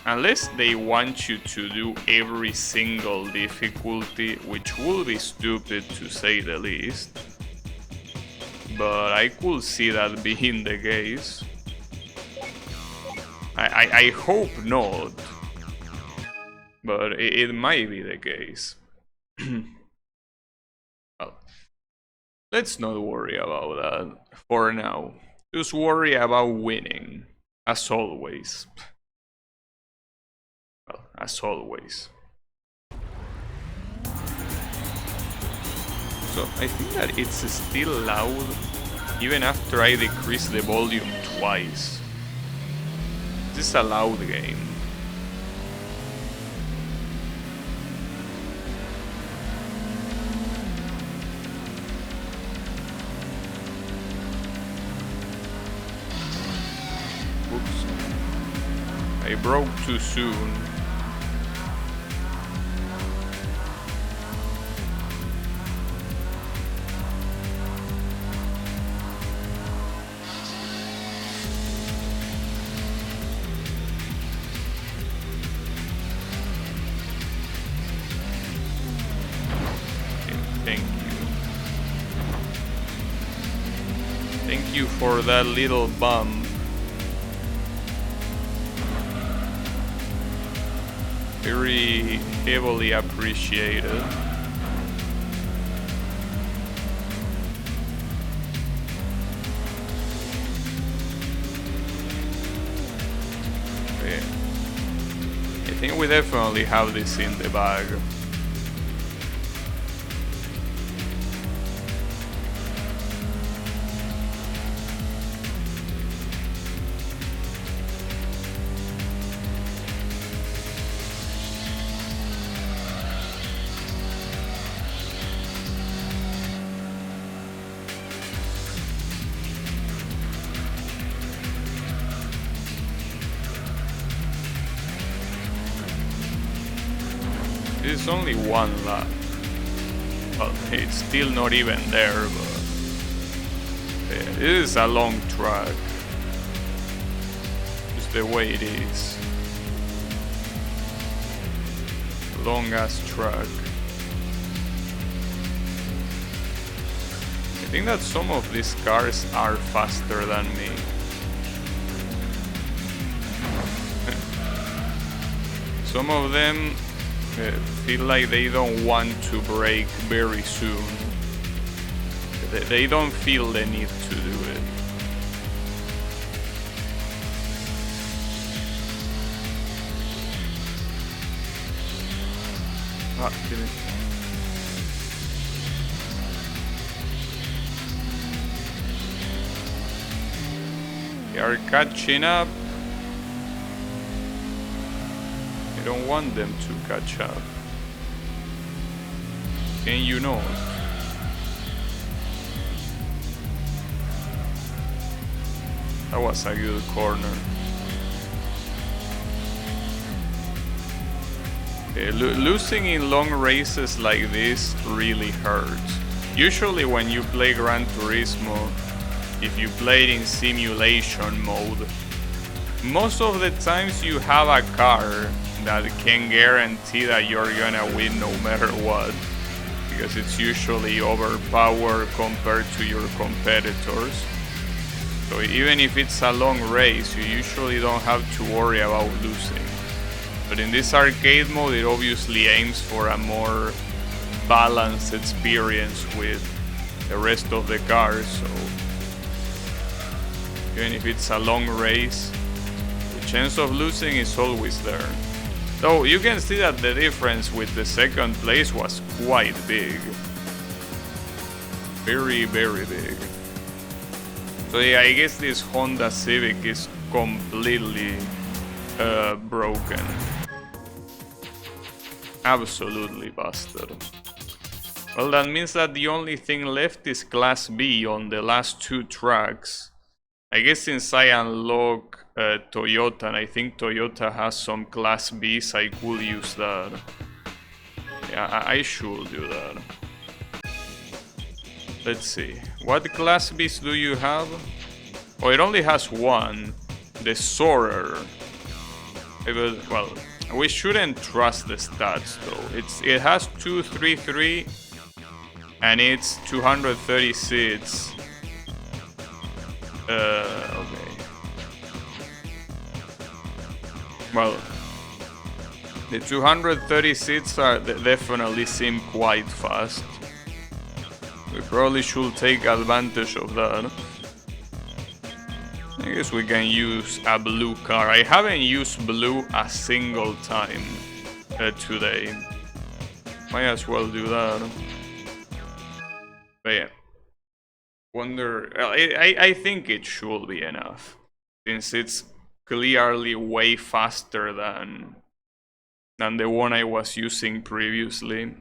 Unless they want you to do every single difficulty, which would be stupid to say the least. But I could see that being the case. I hope not. But it might be the case. Well, let's not worry about that for now. Just worry about winning, as always. Well, as always. So I think that it's still loud even after I decrease the volume twice. This is a loud game. I broke too soon. Thank you. Thank you for that little bump. Very heavily appreciated. Okay. I think we definitely have this in the bag. It's only 1 lap. Well, it's still not even there, but it is a long track. Just the way it is. Long ass track. I think that some of these cars are faster than me. Some of them feel like they don't want to brake very soon. They don't feel the need to do it. Ah, damn it. They are catching up. I don't want them to catch up. Can you not? That was a good corner. Losing in long races like this really hurts. Usually when you play Gran Turismo, if you play it in simulation mode, most of the times you have a car that can guarantee that you're gonna win no matter what, because it's usually overpowered compared to your competitors. So even if it's a long race, you usually don't have to worry about losing. But in this arcade mode, it obviously aims for a more balanced experience with the rest of the cars. So even if it's a long race, the chance of losing is always there. Though you can see that the difference with the second place was quite big. Very, very big. So yeah, I guess this Honda Civic is completely broken. Absolutely busted. Well, that means that the only thing left is Class B on the last two tracks. I guess since I unlock Toyota, and I think Toyota has some Class Bs, I could use that. Yeah, I should do that. Let's see. What Class Bs do you have? Oh, it only has one. The Soarer. Well, we shouldn't trust the stats though. It has 233 and it's 230 seats. Okay. Well, the 230 seats definitely seem quite fast. We probably should take advantage of that. I guess we can use a blue car. I haven't used blue a single time today. Might as well do that. But yeah. Wonder. I think it should be enough. Since it's clearly way faster than the one I was using previously.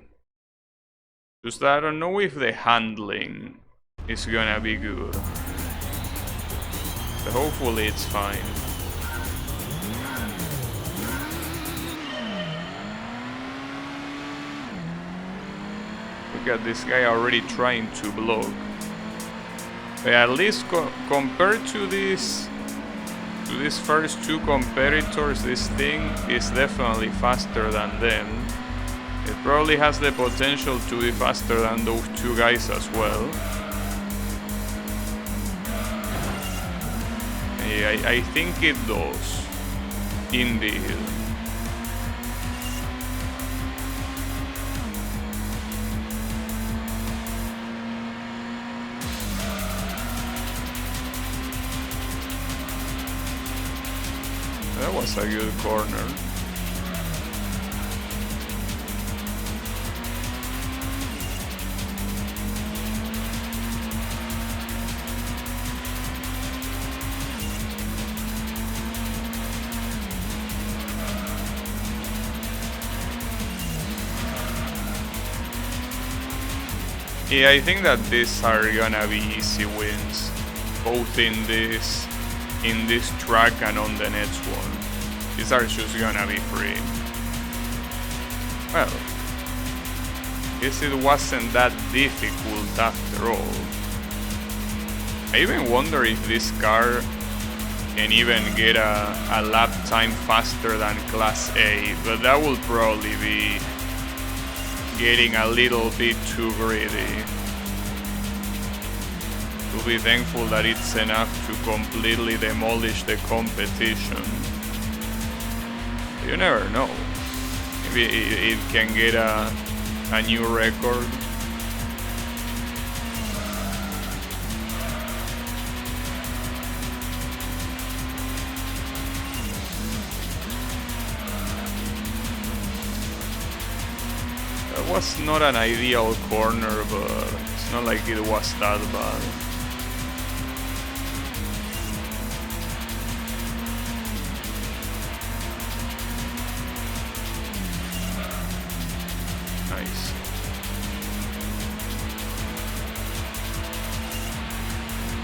Just I don't know if the handling is gonna be good. But hopefully it's fine. Look at this guy already trying to block. But at least compared to these first two competitors, this thing is definitely faster than them. It probably has the potential to be faster than those two guys as well. Yeah, I think it does. Indeed. That was a good corner. Yeah, I think that these are gonna be easy wins, both in this track and on the next one. These are just gonna be free. Well, guess it wasn't that difficult after all. I even wonder if this car can even get a lap time faster than Class A, but that will probably be getting a little bit too greedy. We'll be thankful that it's enough to completely demolish the competition. You never know. Maybe it can get a new record. That was not an ideal corner, but it's not like it was that bad. Nice.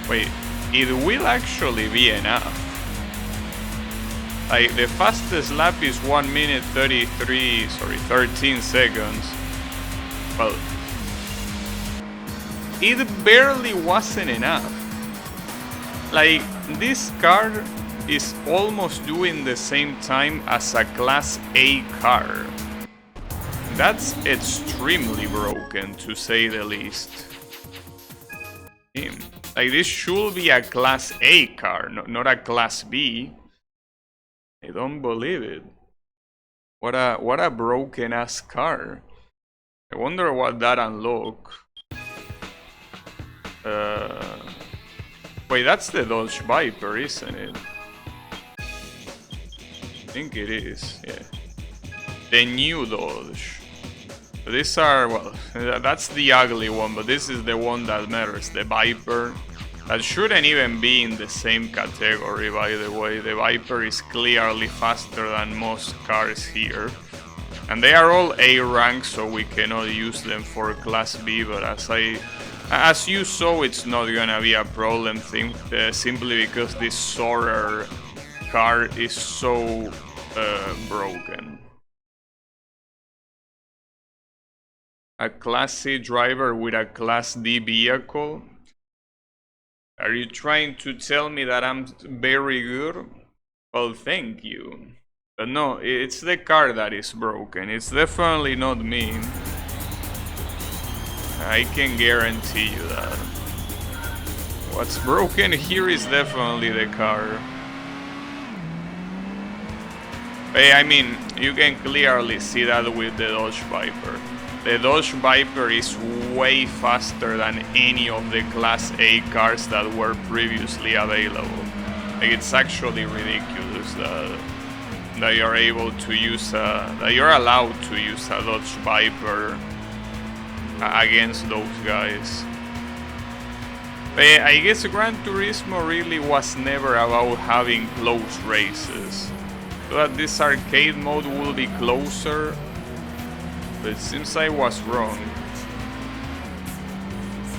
Wait, it will actually be enough. Like, the fastest lap is 1 minute 13 seconds. Well, it barely wasn't enough. Like, this car is almost doing the same time as a Class A car. That's extremely broken, to say the least. Like, this should be a Class A car, not a Class B. I don't believe it. What a broken ass car. I wonder what that unlock. Wait, that's the Dodge Viper, isn't it? I think it is, yeah. The new Dodge. These are, well, that's the ugly one, but this is the one that matters, the Viper. That shouldn't even be in the same category, by the way. The Viper is clearly faster than most cars here. And they are all A rank, so we cannot use them for Class B, but as you saw, it's not gonna be a problem thing, simply because this Soarer car is so broken. A Class C driver with a Class D vehicle? Are you trying to tell me that I'm very good? Well, thank you. But no, it's the car that is broken. It's definitely not me. I can guarantee you that. What's broken here is definitely the car. Hey, I mean, you can clearly see that with the Dodge Viper. The Dodge Viper is way faster than any of the Class A cars that were previously available. Like, it's actually ridiculous that you're able to use that you're allowed to use a Dodge Viper against those guys. But I guess Gran Turismo really was never about having close races. So that this arcade mode will be closer. But it seems I was wrong.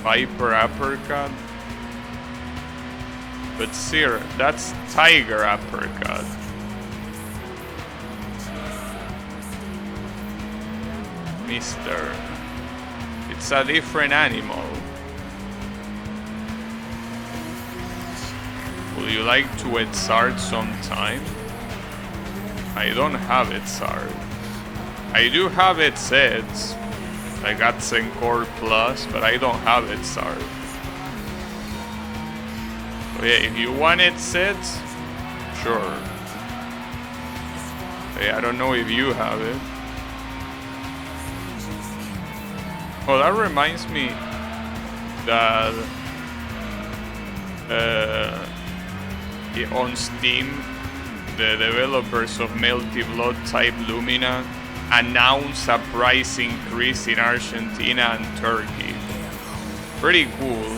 Viper uppercut. But sir, that's Tiger uppercut. Mister. It's a different animal. Would you like to Edzard sometime? I don't have Edzard. I do have Edzeds. I got Zencore Plus, but I don't have Edzard. So yeah, if you want Edzeds, sure. Yeah, I don't know if you have it. Oh, that reminds me that on Steam, the developers of Melty Blood Type Lumina announced a price increase in Argentina and Turkey. Pretty cool.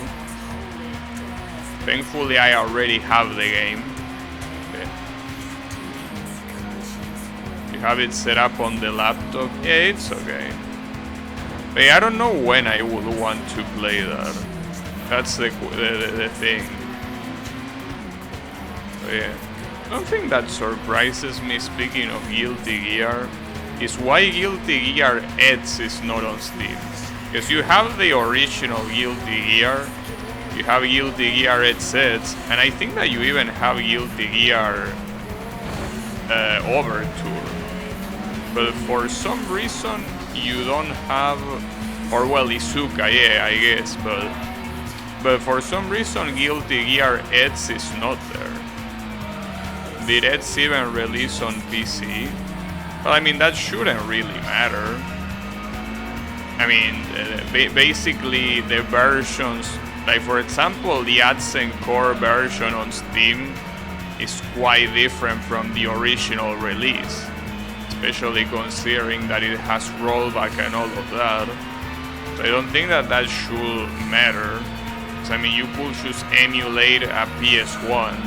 Thankfully, I already have the game. Okay. You have it set up on the laptop? Yeah, it's okay. But I don't know when I would want to play that. That's the thing. But yeah. One thing that surprises me, speaking of Guilty Gear, is why Guilty Gear Eds is not on Steam. Because you have the original Guilty Gear, you have Guilty Gear Eds, and I think that you even have Guilty Gear Overture. But for some reason, you don't have, or well, Izuka, yeah, I guess, but for some reason Guilty Gear Eds is not there. Did Eds even release on PC? Well, I mean, that shouldn't really matter. I mean, basically the versions, like for example, the Adsen Core version on Steam is quite different from the original release. Especially considering that it has rollback and all of that. So I don't think that that should matter. Because I mean, you could just emulate a PS1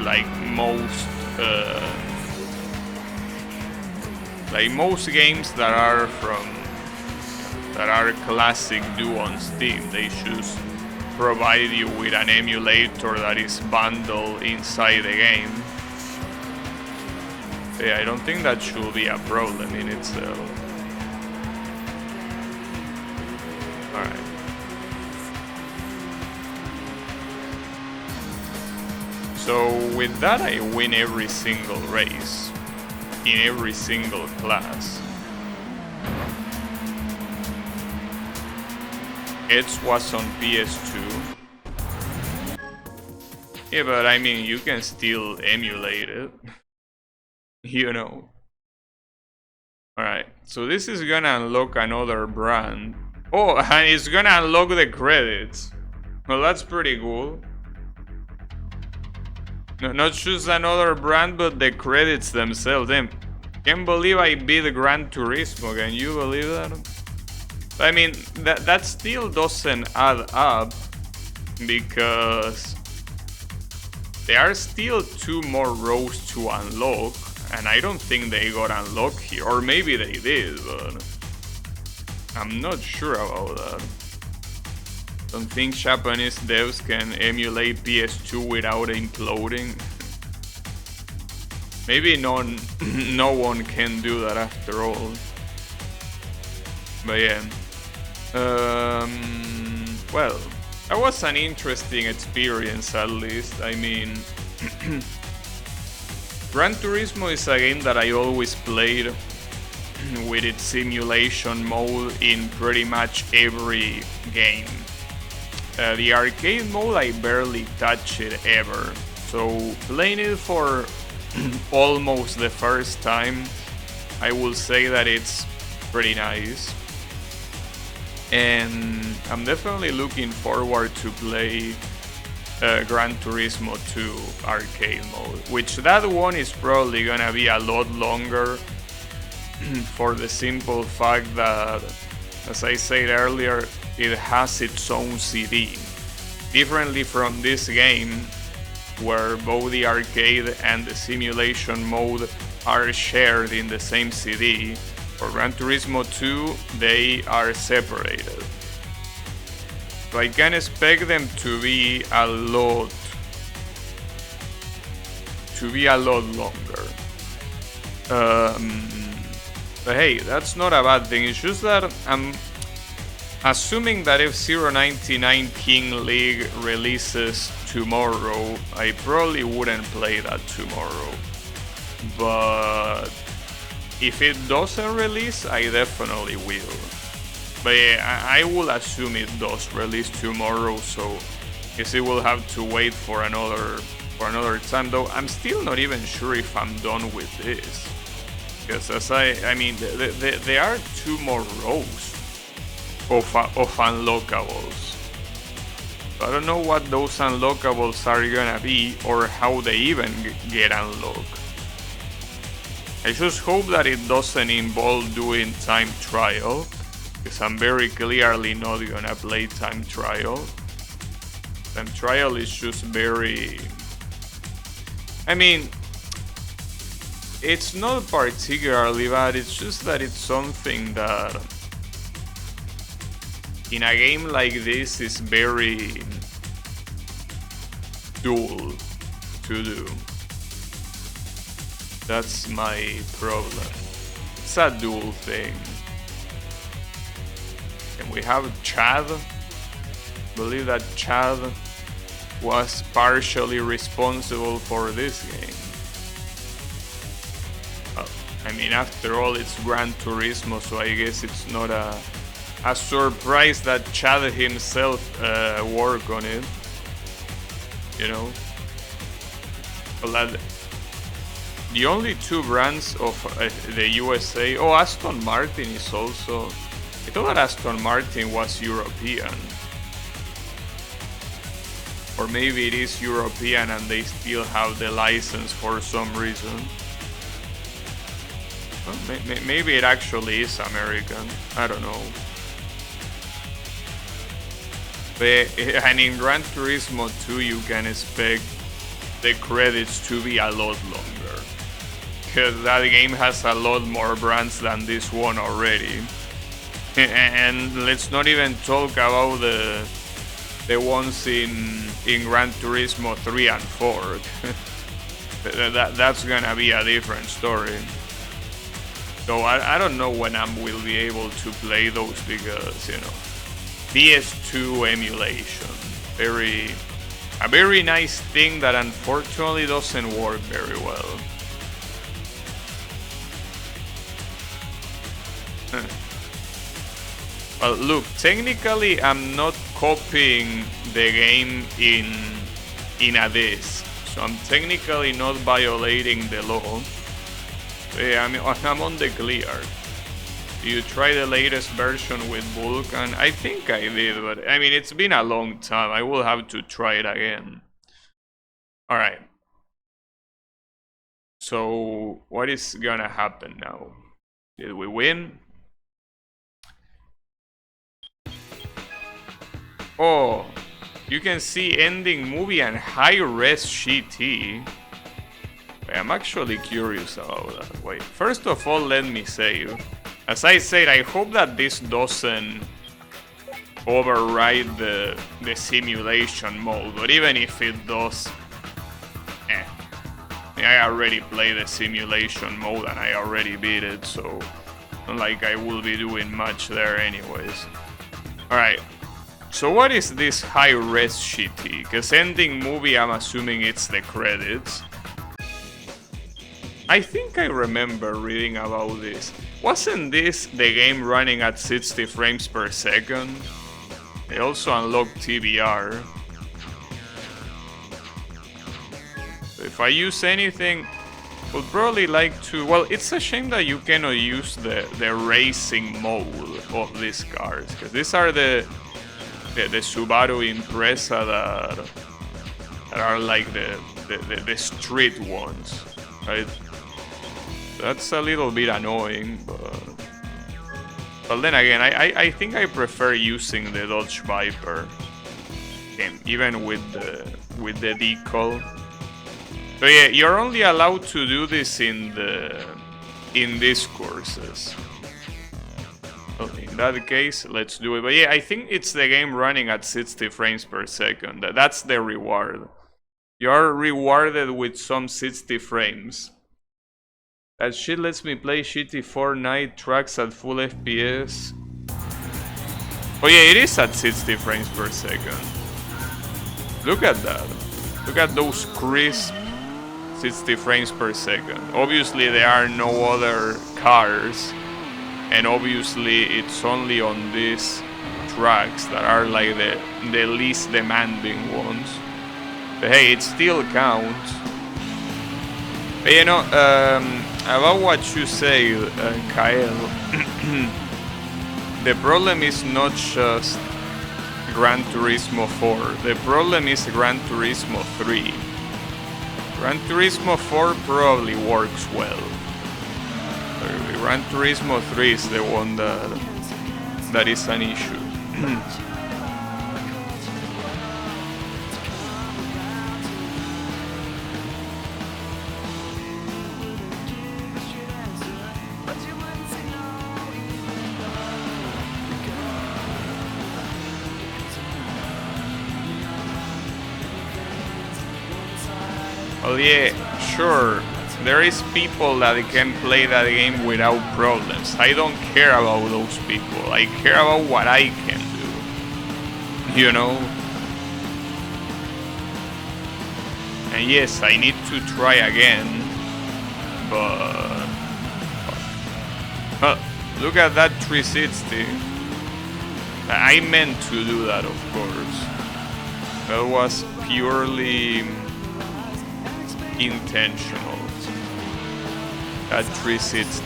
like most games that are classic do on Steam. They just provide you with an emulator that is bundled inside the game. Yeah, I don't think that should be a problem in itself. Alright. So with that I win every single race, in every single class. It was on PS2. Yeah, but I mean, you can still emulate it. You know. Alright, so this is gonna unlock another brand. Oh, and it's gonna unlock the credits. Well, that's pretty cool. No, not just another brand, but the credits themselves. Damn, can't believe I beat Gran Turismo. Can you believe that? I mean, that still doesn't add up because there are still 2 more rows to unlock, and I don't think they got unlocked here, or maybe they did, but I'm not sure about that. Don't think Japanese devs can emulate PS2 without imploding. Maybe no one can do that after all. But yeah. Well, that was an interesting experience at least. I mean, Gran Turismo is a game that I always played with its simulation mode in pretty much every game. The arcade mode I barely touch it ever, so playing it for almost the first time, I will say that it's pretty nice. And I'm definitely looking forward to play Gran Turismo 2 arcade mode, which that one is probably gonna be a lot longer for the simple fact that, as I said earlier, it has its own CD. Differently from this game, where both the arcade and the simulation mode are shared in the same CD, for Gran Turismo 2 they are separated. So I can expect them to be a lot longer. But hey, that's not a bad thing. It's just that I'm assuming that if 099 King League releases tomorrow, I probably wouldn't play that tomorrow. But if it doesn't release, I definitely will. But yeah, I will assume it does release tomorrow, so I guess it will have to wait for another time. Though I'm still not even sure if I'm done with this, because as I mean, there are 2 more rows of unlockables. I don't know what those unlockables are gonna be or how they even get unlocked. I just hope that it doesn't involve doing time trial, because I'm very clearly not gonna play time trial. Time trial is just very... I mean, it's not particularly bad, it's just that it's something that in a game like this is very dull to do. That's my problem. It's a dual thing. And we have Chad. I believe that Chad was partially responsible for this game. I mean, after all, it's Gran Turismo, so I guess it's not a surprise that Chad himself worked on it. You know? Well, the only 2 brands of the USA... Oh, Aston Martin is also... I thought that Aston Martin was European. Or maybe it is European and they still have the license for some reason. Well, maybe it actually is American. I don't know. But, and in Gran Turismo 2 you can expect the credits to be a lot longer, because that game has a lot more brands than this one already. And let's not even talk about the ones in Gran Turismo 3 and 4. That's gonna be a different story. So I don't know when I will be able to play those because, you know, PS2 emulation. A very nice thing that unfortunately doesn't work very well. Well, look, technically I'm not copying the game in a disc, so I'm technically not violating the law. Yeah, I mean, I'm on the clear. You try the latest version with Vulkan? I think I did, but I mean, it's been a long time. I will have to try it again. Alright. So, what is gonna happen now? Did we win? Oh, you can see ending movie and high-res GT. I'm actually curious about that. Wait, first of all, let me say, as I said, I hope that this doesn't override the simulation mode, but even if it does, I already played the simulation mode and I already beat it, so not like I will be doing much there anyways. Alright, so what is this high-res GT? Because ending movie, I'm assuming it's the credits. I think I remember reading about this. Wasn't this the game running at 60 frames per second? They also unlocked TBR. So if I use anything, would probably like to... Well, it's a shame that you cannot use the racing mode of these cars, because these are the Subaru Impreza that are like the street ones, right? That's a little bit annoying, but then again, I think I prefer using the Dodge Viper, even with the decal. So yeah, you're only allowed to do this in these courses. Well, in that case, let's do it. But yeah, I think it's the game running at 60 frames per second. That's the reward. You're rewarded with some 60 frames. That shit lets me play shitty Fortnite tracks at full FPS. Oh yeah, it is at 60 frames per second. Look at that. Look at those crisp 60 frames per second. Obviously there are no other cars, and obviously it's only on these tracks that are like the least demanding ones. But hey, it still counts. But you know, about what you say, Kyle, the problem is not just Gran Turismo 4, the problem is Gran Turismo 3. Gran Turismo 4 probably works well. Gran Turismo 3 is the one that is an issue. Well, yeah, sure. There is people that can play that game without problems. I don't care about those people. I care about what I can do. You know? And yes, I need to try again. But... look at that 360. I meant to do that, of course. That was purely intentional. At 360.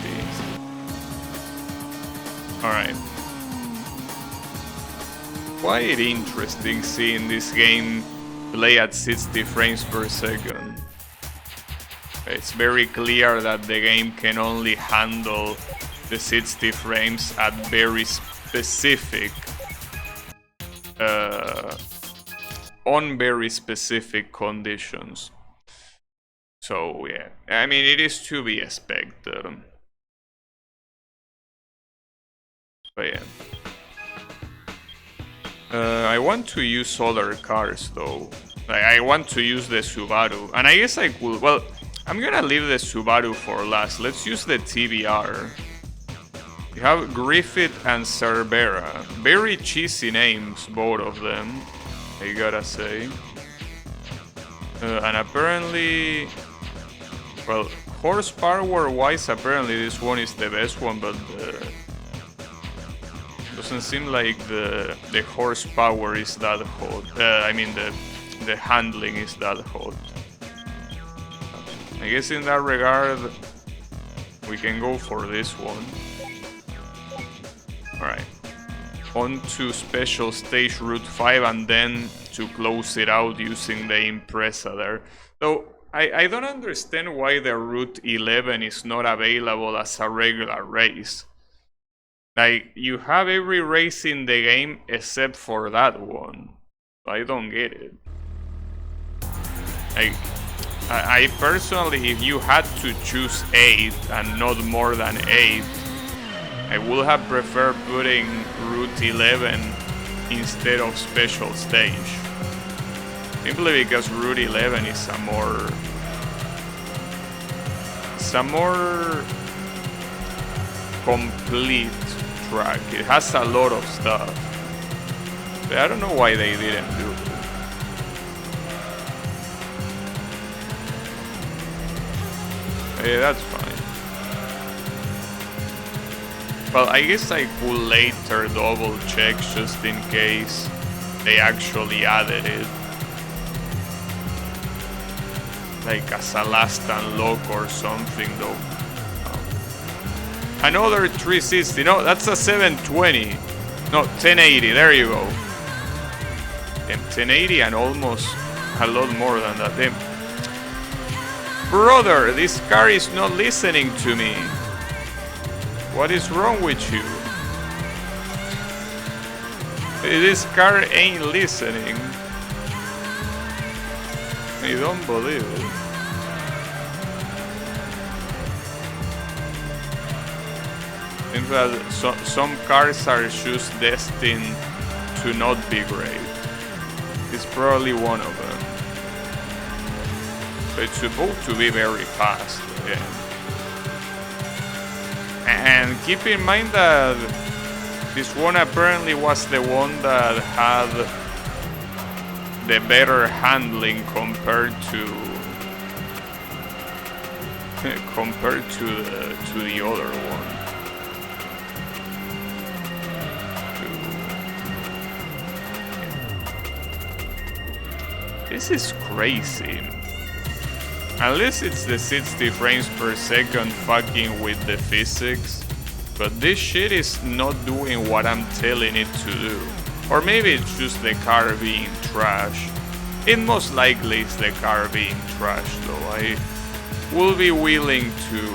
Alright. Quite interesting seeing this game play at 60 frames per second. It's very clear that the game can only handle the 60 frames at very specific on very specific conditions. So yeah, I mean, it is to be expected. But yeah. I want to use other cars though. Like, I want to use the Subaru, and I guess I could. Well, I'm gonna leave the Subaru for last. Let's use the TBR. We have Griffith and Cervera. Very cheesy names, both of them, I gotta say. And apparently, well, horsepower-wise, apparently this one is the best one, but doesn't seem like the horsepower is that hot. I mean, the handling is that hot. I guess in that regard, we can go for this one. Alright. On to special stage Route 5 and then to close it out using the Impreza there. Though, I don't understand why the Route 11 is not available as a regular race. Like, you have every race in the game except for that one. I don't get it. Like, I personally, if you had to choose 8 and not more than 8, I would have preferred putting Route 11 instead of special stage. Simply because Route 11 is a more complete track. It has a lot of stuff. But I don't know why they didn't do it. Yeah, that's fine. Well, I guess I could later double check just in case they actually added it. Like as a last unlock or something though. Another 360, no, that's a 720. No, 1080, there you go. And 1080 and almost a lot more than that. Damn. Brother, this car is not listening to me. What is wrong with you? This car ain't listening. I don't believe it. In fact, some cars are just destined to not be great. It's probably one of them. So it's supposed to be very fast, yeah. And keep in mind that this one apparently was the one that had the better handling compared to the other one. This is crazy. Unless it's the 60 frames per second fucking with the physics, but this shit is not doing what I'm telling it to do. Or maybe it's just the car being trash. It most likely is the car being trash though. I will be willing to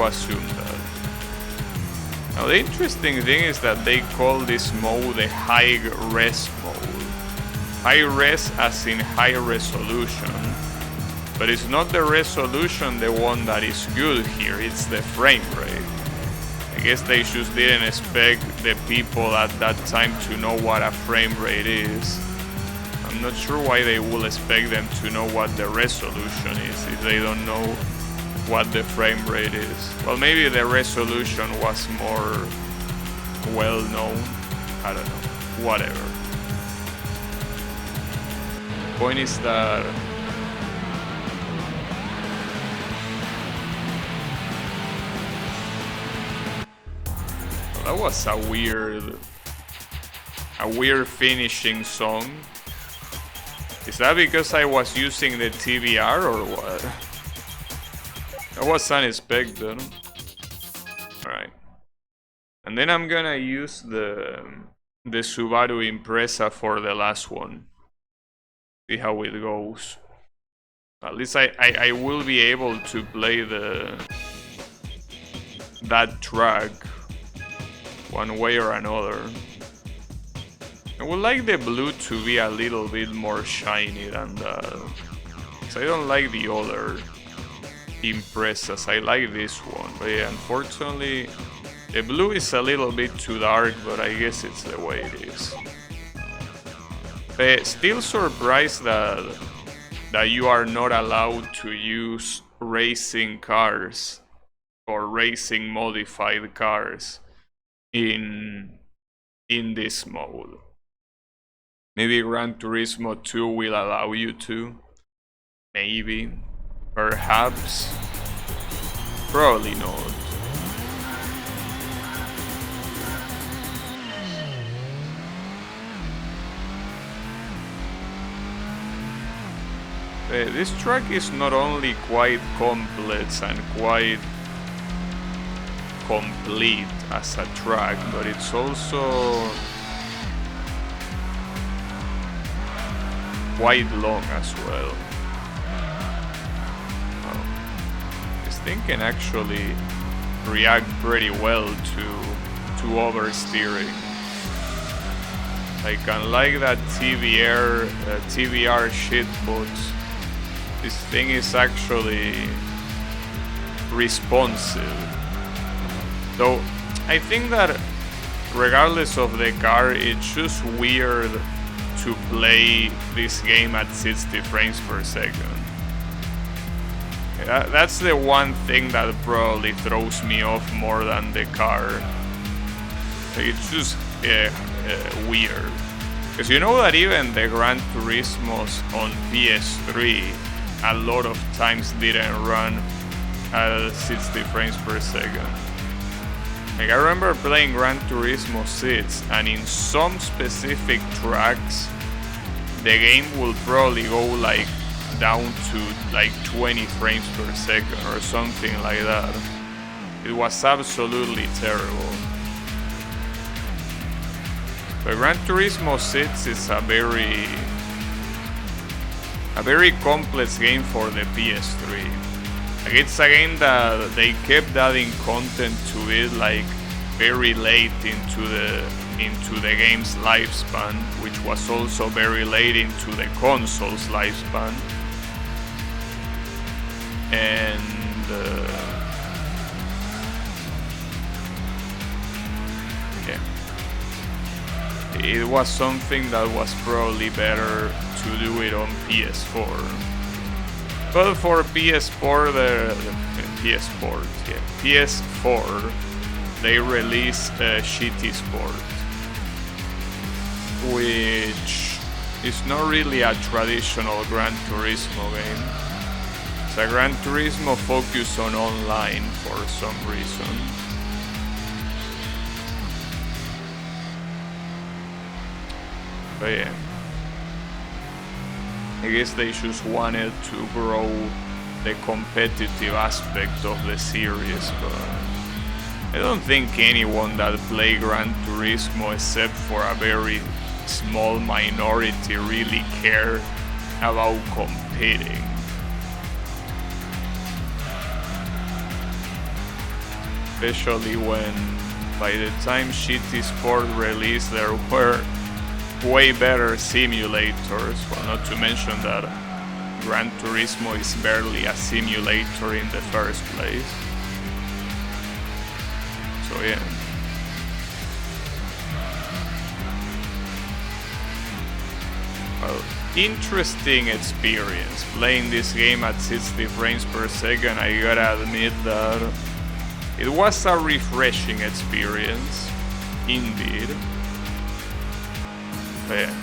assume that. Now the interesting thing is that they call this mode the high res mode. High res as in high resolution. But it's not the resolution the one that is good here, it's the frame rate. I guess they just didn't expect the people at that time to know what a frame rate is. I'm not sure why they will expect them to know what the resolution is if they don't know what the frame rate is. Well, maybe the resolution was more well known. I don't know. Whatever. Point is that that was a weird finishing song. Is that because I was using the TBR or what? That was unexpected. Alright. And then I'm gonna use the Subaru Impreza for the last one. See how it goes. At least I will be able to play that track one way or another. I would like the blue to be a little bit more shiny than that. So I don't like the other Imprezas. I like this one, but yeah, unfortunately The blue is a little bit too dark, but I guess it's the way it is. Still surprised that you are not allowed to use racing cars or racing modified cars in this mode. Maybe Gran Turismo 2 will allow you to. Maybe. Perhaps. Probably not. This track is not only quite complex and quite complete as a track, but it's also quite long as well. This thing can actually react pretty well to oversteering. Like, unlike that TVR shitbot, this thing is actually responsive. Though I think that regardless of the car, it's just weird to play this game at 60 frames per second. That's the one thing that probably throws me off more than the car. It's just weird. Because you know that even the Gran Turismos on PS3 a lot of times didn't run at 60 frames per second. Like, I remember playing Gran Turismo 6, and in some specific tracks the game will probably go like down to like 20 frames per second or something like that. It was absolutely terrible. But Gran Turismo 6 is a very complex game for the PS3. Like, it's a game that they kept adding content to it like very late into the game's lifespan, which was also very late into the console's lifespan. And it was something that was probably better to do it on PS4. But for PS4, PS4, they released Shitty Sport, which is not really a traditional Gran Turismo game. It's a Gran Turismo focused on online for some reason. But yeah, I guess they just wanted to grow the competitive aspect of the series, but I don't think anyone that play Gran Turismo, except for a very small minority, really care about competing. Especially when by the time Shitty Sport released, there were way better simulators, well, not to mention that Gran Turismo is barely a simulator in the first place. So yeah. Well, interesting experience playing this game at 60 frames per second. I gotta admit that it was a refreshing experience, indeed. But yeah,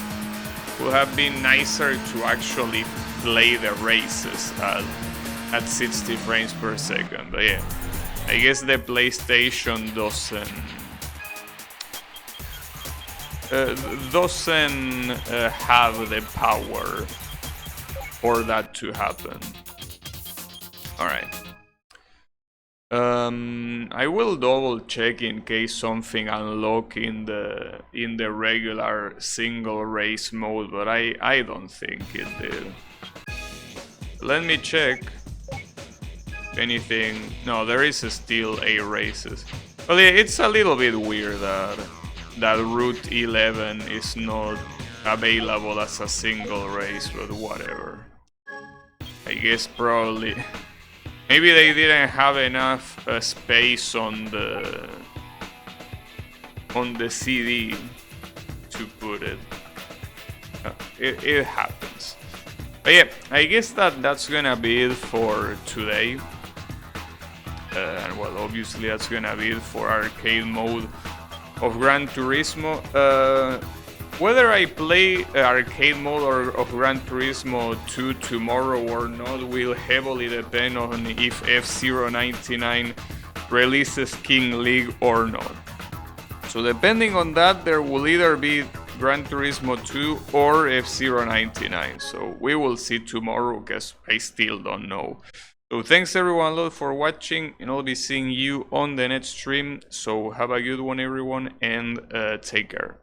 it would have been nicer to actually play the races at 60 frames per second. But yeah, I guess the PlayStation doesn't have the power for that to happen. Alright. I will double check in case something unlocked in the regular single race mode, but I don't think it did. Let me check. Anything? No, there is still 8 races. Well, yeah, it's a little bit weird that Route 11 is not available as a single race, but whatever. I guess probably maybe they didn't have enough space on the on the CD to put it. It happens. But yeah, I guess that's gonna be it for today. And well, obviously that's gonna be it for arcade mode of Gran Turismo. Whether I play arcade mode of Gran Turismo 2 tomorrow or not will heavily depend on if F099 releases King League or not. So depending on that, there will either be Gran Turismo 2 or F099. So we will see tomorrow, because I still don't know. So thanks everyone a lot for watching, and I'll be seeing you on the next stream. So have a good one everyone, and take care.